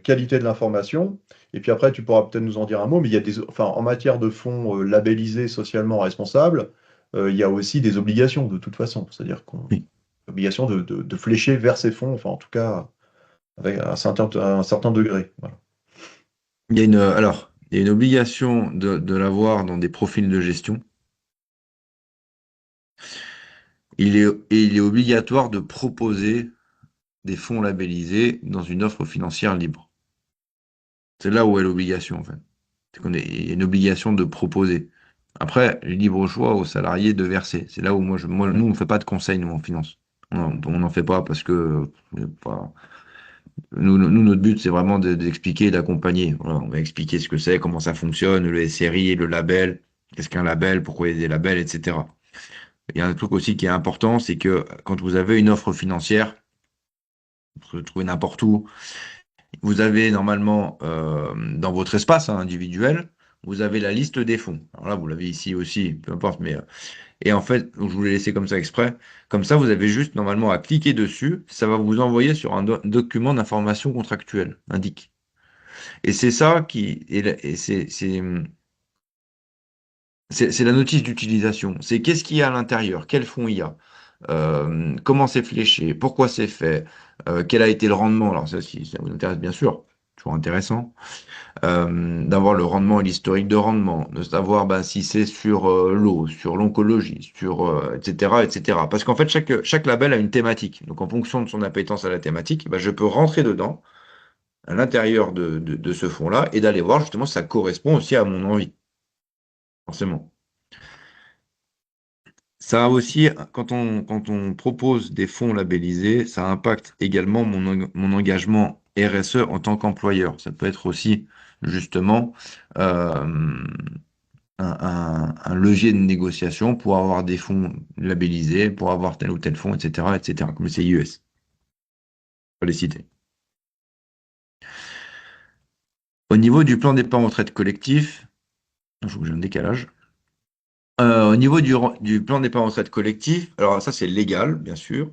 qualité de l'information. Et puis après, tu pourras peut-être nous en dire un mot, mais enfin, en matière de fonds labellisés socialement responsables, il y a aussi des obligations de toute façon. C'est-à-dire qu'on Oui. obligation de flécher vers ces fonds, enfin en tout cas avec un certain degré. Voilà. Il y a une obligation de l'avoir dans des profils de gestion. Il est obligatoire de proposer des fonds labellisés dans une offre financière libre. C'est là où est l'obligation, en fait. Il y a une obligation de proposer. Après, libre choix aux salariés de verser. C'est là où nous, on ne fait pas de conseils, nous, en finance. On n'en fait pas parce que notre but, c'est vraiment d'expliquer et d'accompagner. Voilà, on va expliquer ce que c'est, comment ça fonctionne, le SRI, le label, qu'est-ce qu'un label, pourquoi il y a des labels, etc. Il y a un truc aussi qui est important, c'est que quand vous avez une offre financière, vous pouvez le trouver n'importe où, vous avez normalement dans votre espace individuel, vous avez la liste des fonds. Alors là, vous l'avez ici aussi, peu importe, mais et en fait, je vous l'ai laissé comme ça exprès. Comme ça, vous avez juste normalement à cliquer dessus, ça va vous envoyer sur un document d'information contractuelle, indique. Et c'est ça et c'est la notice d'utilisation. C'est qu'est-ce qu'il y a à l'intérieur, quels fonds il y a, comment c'est fléché, pourquoi c'est fait, quel a été le rendement. Alors ça, si ça vous intéresse, bien sûr, toujours intéressant. D'avoir le rendement et l'historique de rendement, de savoir si c'est sur l'eau, sur l'oncologie, sur etc., etc. Parce qu'en fait, chaque label a une thématique. Donc, en fonction de son appétence à la thématique, je peux rentrer dedans, à l'intérieur de ce fonds-là, et d'aller voir justement si ça correspond aussi à mon envie, forcément. Ça a aussi, quand on propose des fonds labellisés, ça impacte également mon engagement RSE en tant qu'employeur. Ça peut être aussi justement euh, un levier de négociation pour avoir des fonds labellisés, pour avoir tel ou tel fonds, etc., etc., comme le CIUS. Faut les citer. Au niveau du plan d'épargne retraite collectif, je trouve que j'ai un décalage. Au niveau du plan d'épargne retraite collectif, alors ça c'est légal, bien sûr.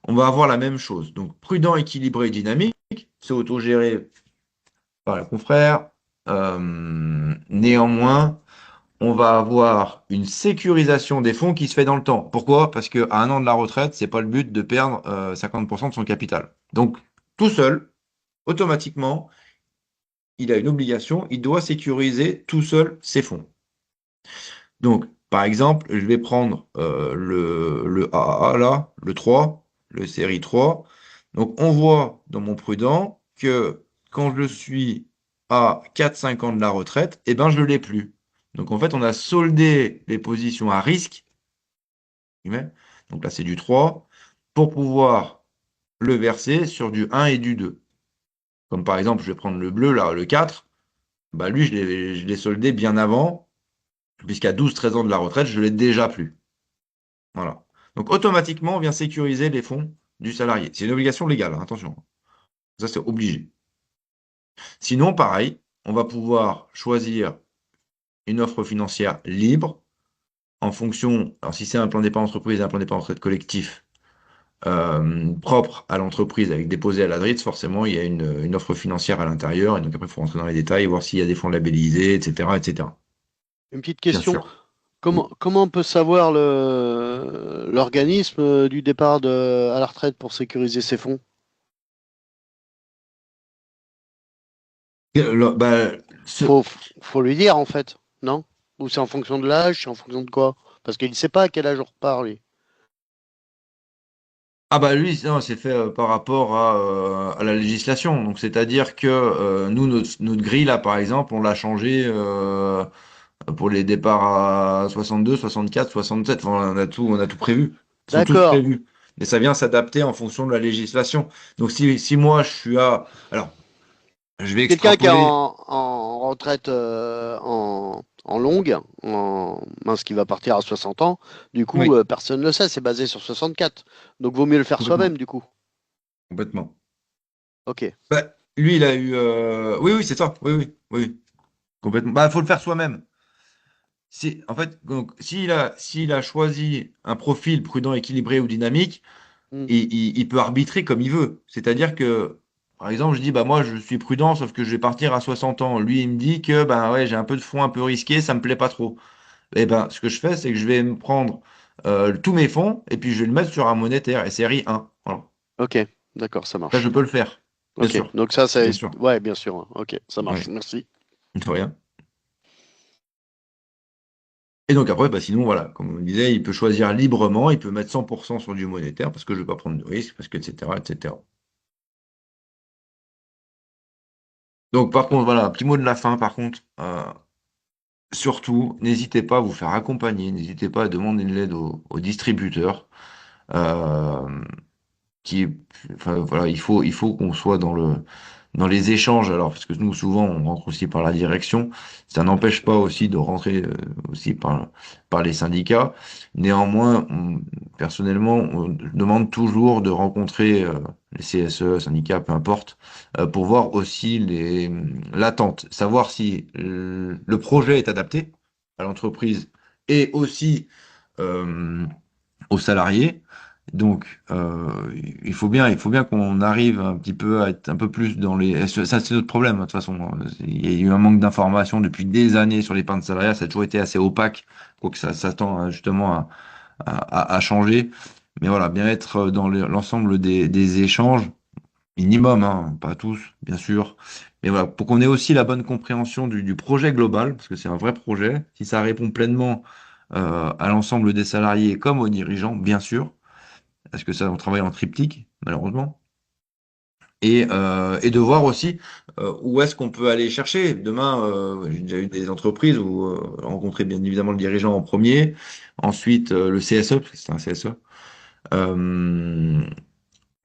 On va avoir la même chose. Donc prudent, équilibré, dynamique, c'est autogéré par les confrères. néanmoins, on va avoir une sécurisation des fonds qui se fait dans le temps. Pourquoi? Parce qu'à un an de la retraite, c'est pas le but de perdre 50% de son capital. Donc, tout seul, automatiquement, il a une obligation, il doit sécuriser tout seul ses fonds. Donc, par exemple, je vais prendre le AAA là, le 3, le série 3. Donc, on voit dans mon prudent que quand je suis à 4-5 ans de la retraite, eh ben, je ne l'ai plus. Donc, en fait, on a soldé les positions à risque. Donc là, c'est du 3 pour pouvoir le verser sur du 1 et du 2. Comme par exemple, je vais prendre le bleu, là, le 4. Bah, lui, je l'ai soldé bien avant, puisqu'à 12-13 ans de la retraite, je ne l'ai déjà plus. Voilà. Donc automatiquement, on vient sécuriser les fonds du salarié. C'est une obligation légale, hein, attention. Ça, c'est obligé. Sinon, pareil, on va pouvoir choisir une offre financière libre en fonction, alors si c'est un plan d'épargne entreprise et un plan d'épargne retraite collectif propre à l'entreprise avec déposé à l'ADRITS, forcément, il y a une offre financière à l'intérieur. Et donc après, il faut rentrer dans les détails, voir s'il y a des fonds labellisés, etc., etc. Une petite Bien question. sûr. Oui. Comment on peut savoir l'organisme du départ à la retraite pour sécuriser ses fonds? Bah, Faut, faut lui dire en fait, non? Ou c'est en fonction de l'âge, c'est en fonction de quoi? Parce qu'il ne sait pas à quel âge on repart, lui. Ah bah lui, non, c'est fait par rapport à la législation. Donc c'est-à-dire que nous, notre grille là, par exemple, on l'a changé pour les départs à 62, 64, 67. Enfin, on a tout prévu. Ils sont tous D'accord. prévus. Mais ça vient s'adapter en fonction de la législation. Donc si moi je suis à... Alors, je vais Quelqu'un qui est extrapoler. en retraite en longue, mince, qui va partir à 60 ans, du coup, Oui, personne ne le sait, c'est basé sur 64. Donc, vaut mieux le faire complètement. soi-même, du coup. Complètement. Ok. Bah, lui, il a eu... Oui, oui, c'est ça. Oui, oui, oui, oui. Complètement. Bah, faut le faire soi-même. En fait, donc, s'il a choisi un profil prudent, équilibré ou dynamique, Hmm. il peut arbitrer comme il veut. C'est-à-dire que, par exemple, je dis, bah, moi, je suis prudent, sauf que je vais partir à 60 ans. Lui, il me dit que, bah, ouais, j'ai un peu de fonds un peu risqué, ça me plaît pas trop. Eh ben, ce que je fais, c'est que je vais me prendre tous mes fonds et puis je vais le mettre sur un monétaire, SRI 1. Voilà. Ok. D'accord, ça Ça, je marche. peux le faire. Bien Ok. sûr. Donc, ça, c'est. Bien sûr. Ouais, bien sûr. Ok, ça marche. Ouais. Merci. De rien. Et donc après, bah, sinon, voilà, comme on disait, il peut choisir librement, il peut mettre 100% sur du monétaire parce que je ne veux pas prendre de risque, parce que, etc., etc. Donc, par contre, voilà, un petit mot de la fin, par contre, surtout, n'hésitez pas à vous faire accompagner, n'hésitez pas à demander de l'aide aux distributeurs. Euh, qui, enfin, voilà, il faut qu'on soit dans les échanges. Alors, parce que nous, souvent, on rentre aussi par la direction. Ça n'empêche pas aussi de rentrer aussi par les syndicats. Néanmoins, personnellement, on demande toujours de rencontrer les CSE, syndicats, peu importe, pour voir aussi l'attente, savoir si le projet est adapté à l'entreprise et aussi euh, aux salariés. Donc, il faut bien qu'on arrive un petit peu à être un peu plus dans les. Ça, c'est notre problème, de toute façon. Il y a eu un manque d'information depuis des années sur l'épargne salariale. Ça a toujours été assez opaque, quoique ça tend justement à changer. Mais voilà, bien être dans l'ensemble des échanges, minimum, hein, pas tous, bien sûr. Mais voilà, pour qu'on ait aussi la bonne compréhension du projet global, parce que c'est un vrai projet, si ça répond pleinement à l'ensemble des salariés comme aux dirigeants, bien sûr, parce que ça, on travaille en triptyque, malheureusement, et de voir aussi où est-ce qu'on peut aller chercher. Demain, j'ai déjà eu des entreprises où rencontrer bien évidemment le dirigeant en premier, ensuite le CSE, parce que c'est un CSE,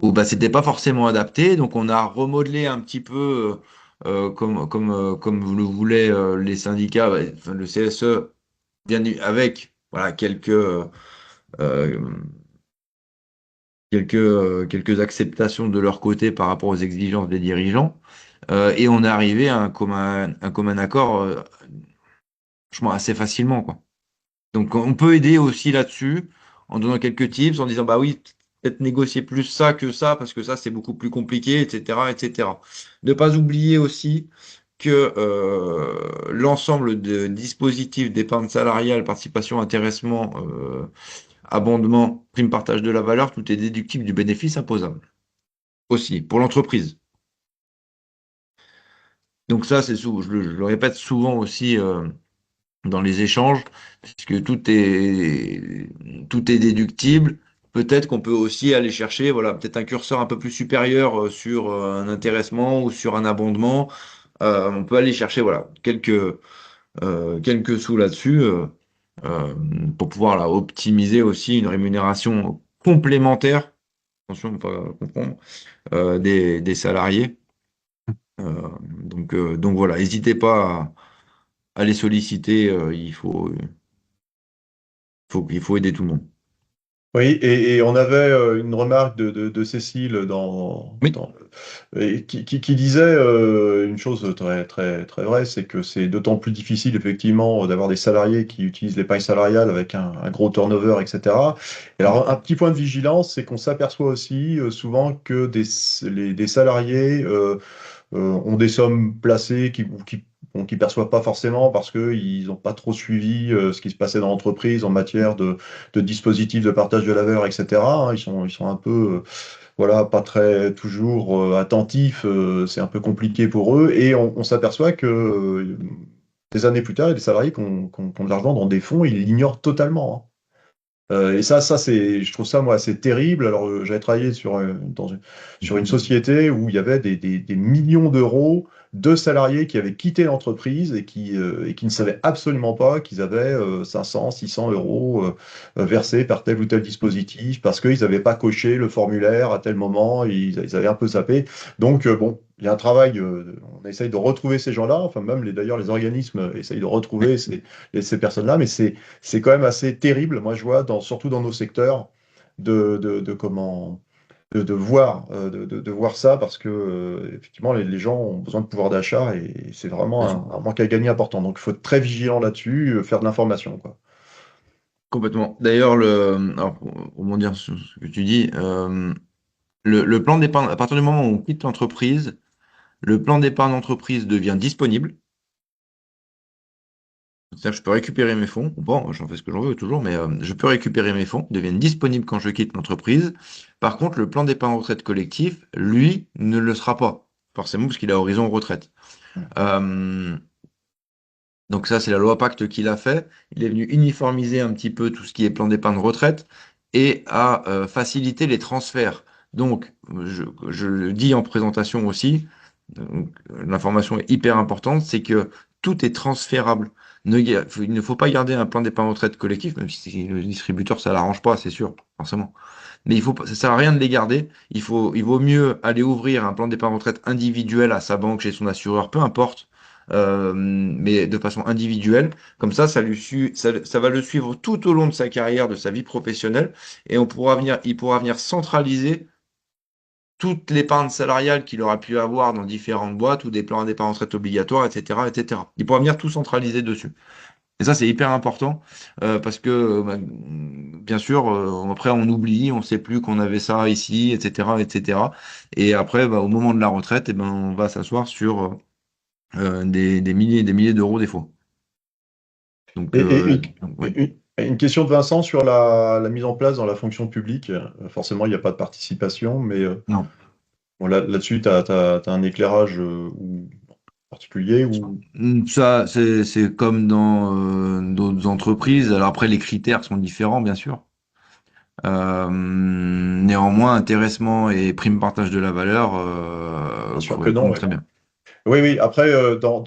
où bah, c'était pas forcément adapté, donc on a remodelé un petit peu comme vous le voulaient les syndicats, enfin, le CSE, avec voilà, euh, quelques acceptations de leur côté par rapport aux exigences des dirigeants. Et on est arrivé à un commun accord, franchement, assez facilement, quoi. Donc, on peut aider aussi là-dessus, en donnant quelques tips, en disant, bah oui, peut-être négocier plus ça que ça, parce que ça, c'est beaucoup plus compliqué, etc., etc. Ne pas oublier aussi que l'ensemble de dispositifs d'épargne salariale, participation, intéressement, abondement, prime partage de la valeur, tout est déductible du bénéfice imposable. Aussi, pour l'entreprise. Donc ça, je le répète souvent aussi dans les échanges, puisque tout est déductible. Peut-être qu'on peut aussi aller chercher, voilà, peut-être un curseur un peu plus supérieur sur un intéressement ou sur un abondement. On peut aller chercher, voilà, quelques sous là-dessus euh, pour pouvoir là, optimiser aussi une rémunération complémentaire, attention, ne pas confondre, des salariés. Donc voilà, n'hésitez pas à les solliciter, il faut aider tout le monde. Oui, et on avait une remarque de Cécile Oui, qui disait une chose très, très, très vraie, c'est que c'est d'autant plus difficile effectivement d'avoir des salariés qui utilisent l'épargne salariale avec un gros turnover, etc. Et alors un petit point de vigilance, c'est qu'on s'aperçoit aussi souvent que des salariés ont des sommes placées bon, qui perçoivent pas forcément parce qu'ils n'ont pas trop suivi ce qui se passait dans l'entreprise en matière de dispositifs de partage de la valeur, etc. hein. Ils sont un peu, voilà, pas très toujours attentifs. C'est un peu compliqué pour eux. Et on s'aperçoit que des années plus tard, il y a des salariés qui ont de l'argent dans des fonds, ils l'ignorent totalement. Hein. Et je trouve ça, moi, assez terrible. Alors, j'avais travaillé sur une société où il y avait des millions d'euros de salariés qui avaient quitté l'entreprise et qui ne savaient absolument pas qu'ils avaient 500, 600 euros versés par tel ou tel dispositif parce qu'ils n'avaient pas coché le formulaire à tel moment, ils avaient un peu zappé. Donc, bon, il y a un travail, on essaye de retrouver ces gens-là, enfin, même d'ailleurs, les organismes essayent de retrouver ces personnes-là, mais c'est quand même assez terrible, moi je vois, surtout dans nos secteurs, de comment de voir ça parce que effectivement les gens ont besoin de pouvoir d'achat et c'est vraiment bien sûr. un manque à gagner important. Donc il faut être très vigilant là-dessus, faire de l'information, quoi. Complètement. D'ailleurs, alors, pour rebondir sur ce que tu dis, le plan d'épargne, à partir du moment où on quitte l'entreprise, le plan d'épargne d'entreprise devient disponible. C'est-à-dire que je peux récupérer mes fonds. Bon, j'en fais ce que j'en veux toujours, mais je peux récupérer mes fonds, ils deviennent disponibles quand je quitte l'entreprise. Par contre, le plan d'épargne retraite collectif, lui, ne le sera pas, forcément, parce qu'il a horizon retraite. Euh, donc ça, c'est la loi Pacte qui l'a fait. Il est venu uniformiser un petit peu tout ce qui est plan d'épargne retraite et à faciliter les transferts. Donc, je le dis en présentation aussi, donc, l'information est hyper importante, c'est que tout est transférable. Il ne faut pas garder un plan d'épargne retraite collectif, même si le distributeur, ça l'arrange pas, c'est sûr, forcément. Mais ça sert à rien de les garder. Il vaut mieux aller ouvrir un plan d'épargne retraite individuel à sa banque, chez son assureur, peu importe, mais de façon individuelle. Comme ça va le suivre tout au long de sa carrière, de sa vie professionnelle, et il pourra venir centraliser toute l'épargne salariale qu'il aura pu avoir dans différentes boîtes ou des plans d'épargne retraite obligatoires, etc., etc. Il pourra venir tout centraliser dessus. Et ça, c'est hyper important parce que, bien sûr, après, on oublie, on ne sait plus qu'on avait ça ici, etc., etc. Et après, au moment de la retraite, on va s'asseoir sur des milliers d'euros des fois. Donc, Et, et une, oui. une question de Vincent sur la mise en place dans la fonction publique. Forcément, il n'y a pas de participation, mais Non. bon, là-dessus, tu as un éclairage particulier ou... Ça, c'est comme dans d'autres entreprises. Alors après, les critères sont différents, bien sûr. Néanmoins, intéressement et prime partage de la valeur Bien sûr que non, correspondent ouais. très bien. Oui, oui. Après, dans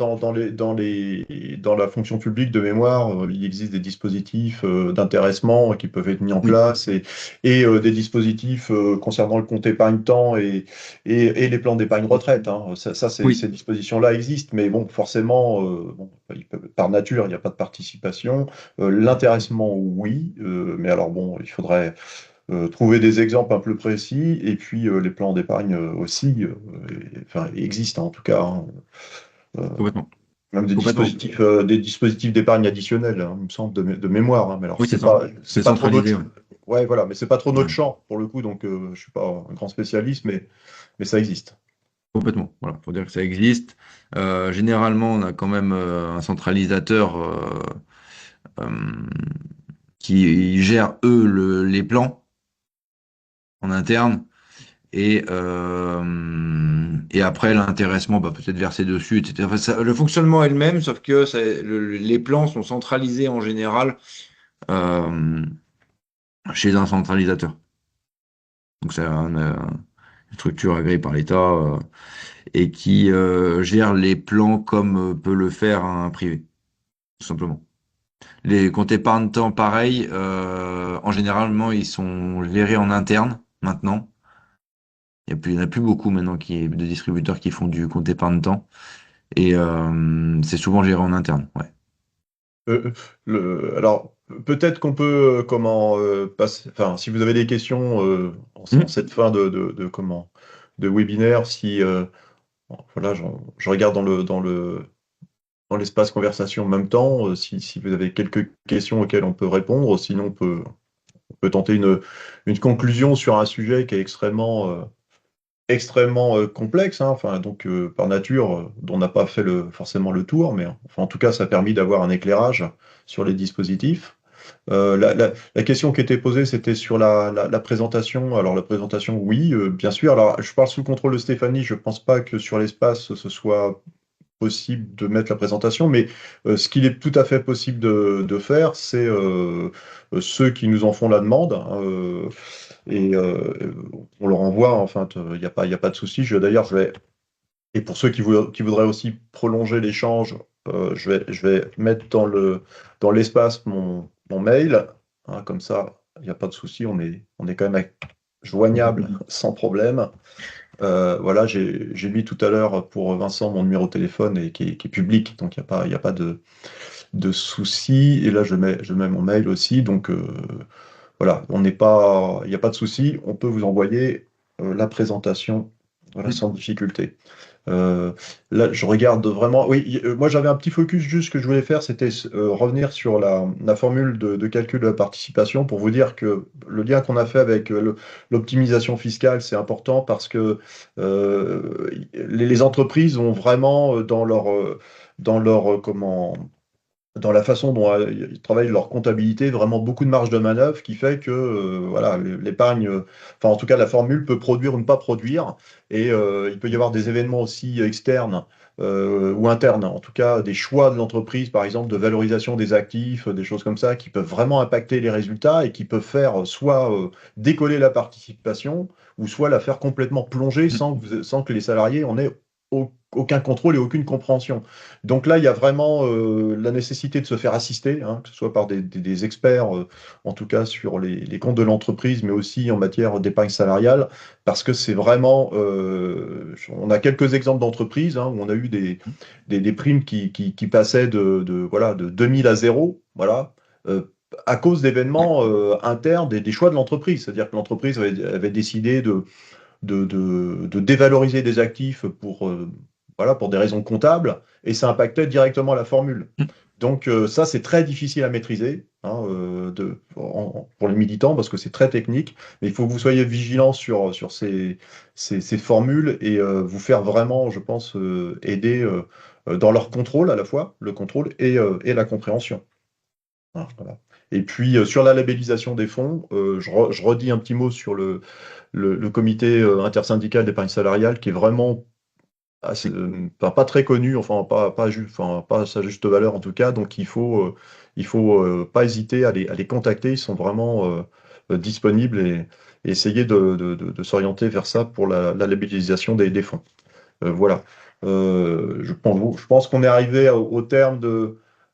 la fonction publique de mémoire, il existe des dispositifs d'intéressement qui peuvent être mis en Oui, place et des dispositifs concernant le compte épargne-temps et les plans d'épargne retraite. Hein. oui, Ces dispositions-là existent, mais bon, forcément, bon, par nature, il n'y a pas de participation. L'intéressement, oui, mais alors bon, il faudrait trouver des exemples un peu précis, et puis les plans d'épargne aussi, enfin, existent en tout cas, hein. Euh, complètement. Même Complètement. des dispositifs d'épargne additionnels, hein, il me semble, de mémoire. Hein, mais alors, Oui, c'est ça. c'est C'est pas trop notre, centralisé, ouais. ouais, voilà, mais c'est pas trop notre Ouais. champ pour le coup, donc je suis pas un grand spécialiste, mais ça existe. Complètement. Voilà, faut dire que ça existe. Généralement, on a quand même un centralisateur euh, qui gère les plans en interne. Et après, l'intéressement peut être versé dessus, etc. Enfin, le fonctionnement est le même, sauf que les plans sont centralisés en général euh, chez un centralisateur. Donc, c'est une structure agréée par l'État et qui gère les plans comme peut le faire un privé, tout simplement. Les comptes épargne-temps, pareil, en généralement, ils sont gérés en interne maintenant. Il n'y en a plus beaucoup maintenant de distributeurs qui font du compte épargne-temps. Et c'est souvent géré en interne. Ouais. Euh, alors, peut-être qu'on peut passer. Enfin, si vous avez des questions en Mhm. cette fin de webinaire, si voilà, je regarde dans l'espace conversation en même temps, si vous avez quelques questions auxquelles on peut répondre, sinon on peut tenter une conclusion sur un sujet qui est extrêmement complexe, hein, enfin, donc par nature, dont on n'a pas fait forcément le tour, mais enfin, en tout cas, ça a permis d'avoir un éclairage sur les dispositifs. La question qui était posée, c'était sur la présentation. Alors, la présentation, oui, bien sûr. Alors, je parle sous le contrôle de Stéphanie. Je ne pense pas que sur l'espace, ce soit possible de mettre la présentation, mais ce qu'il est tout à fait possible de faire, c'est ceux qui nous en font la demande, hein, et on leur envoie, enfin, il y a pas de souci. D'ailleurs, et pour ceux qui voudraient aussi prolonger l'échange, je vais mettre dans l'espace mon mail, hein, comme ça, il n'y a pas de souci, on est quand même joignable sans problème. Voilà, j'ai mis tout à l'heure pour Vincent mon numéro de téléphone et qui est public, donc il y a pas de souci. Et là, je mets mon mail aussi, donc voilà, il n'y a pas de souci. On peut vous envoyer la présentation, voilà, sans difficulté. Euh, Là, je regarde vraiment. Oui, moi j'avais un petit focus juste que je voulais faire, c'était revenir sur la formule de calcul de la participation pour vous dire que le lien qu'on a fait avec l'optimisation fiscale, c'est important parce que les entreprises ont vraiment dans leur dans la façon dont ils travaillent leur comptabilité, vraiment beaucoup de marge de manœuvre qui fait que voilà, l'épargne, enfin en tout cas la formule peut produire ou ne pas produire, et il peut y avoir des événements aussi externes ou internes, en tout cas des choix de l'entreprise, par exemple de valorisation des actifs, des choses comme ça, qui peuvent vraiment impacter les résultats et qui peuvent faire soit décoller la participation, ou soit la faire complètement plonger sans que les salariés en aient aucun contrôle et aucune compréhension. Donc là, il y a vraiment la nécessité de se faire assister, hein, que ce soit par des experts, en tout cas sur les comptes de l'entreprise, mais aussi en matière d'épargne salariale, parce que c'est vraiment, on a quelques exemples d'entreprises, hein, où on a eu des primes qui passaient voilà, de 2000 à 0, voilà, à cause d'événements internes, des choix de l'entreprise. C'est-à-dire que l'entreprise avait décidé de dévaloriser des actifs voilà, pour des raisons comptables, et ça impactait directement la formule. Donc ça, c'est très difficile à maîtriser, hein, pour les militants, parce que c'est très technique, mais il faut que vous soyez vigilants sur ces formules et vous faire vraiment, je pense, aider dans leur contrôle à la fois, le contrôle et la compréhension. Hein, voilà. Et puis sur la labellisation des fonds, je redis un petit mot sur le comité intersyndical d'épargne salariale qui est vraiment pas très connu, enfin enfin, pas à sa juste valeur en tout cas, donc il faut pas hésiter à les contacter, ils sont vraiment disponibles et essayer de s'orienter vers ça pour la labellisation des fonds. Voilà. Je pense qu'on est arrivé au terme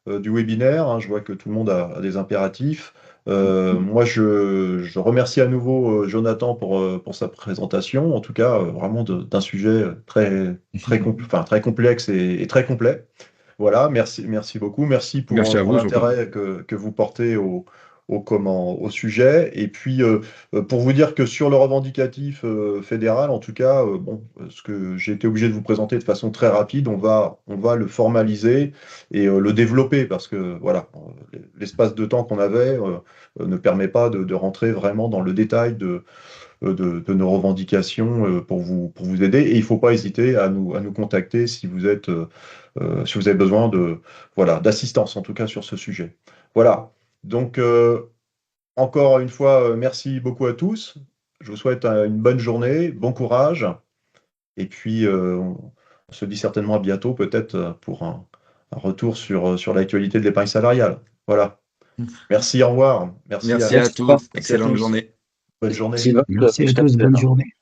du webinaire, hein. Je vois que tout le monde a des impératifs. Moi, je remercie à nouveau Jonathan pour sa présentation, en tout cas vraiment d'un sujet enfin, très complexe et très complet. Voilà, merci beaucoup. Merci Merci à pour vous surtout. l'intérêt que vous portez au sujet. Et puis, pour vous dire que sur le revendicatif fédéral, en tout cas, ce que j'ai été obligé de vous présenter de façon très rapide, on va le formaliser et le développer parce que voilà, l'espace de temps qu'on avait ne permet pas de rentrer vraiment dans le détail de nos revendications pour vous aider. Et il ne faut pas hésiter à nous contacter si vous êtes, si vous avez besoin voilà, d'assistance, en tout cas sur ce sujet. Voilà. Donc, encore une fois, merci beaucoup à tous. Je vous souhaite une bonne journée, bon courage. Et puis, on se dit certainement à bientôt, peut-être pour un retour sur l'actualité de l'épargne salariale. Voilà. Merci, au revoir. Merci à Merci, tous. Merci à Excellente tous. journée. Bonne journée. Merci, Merci à tous, bonne journée.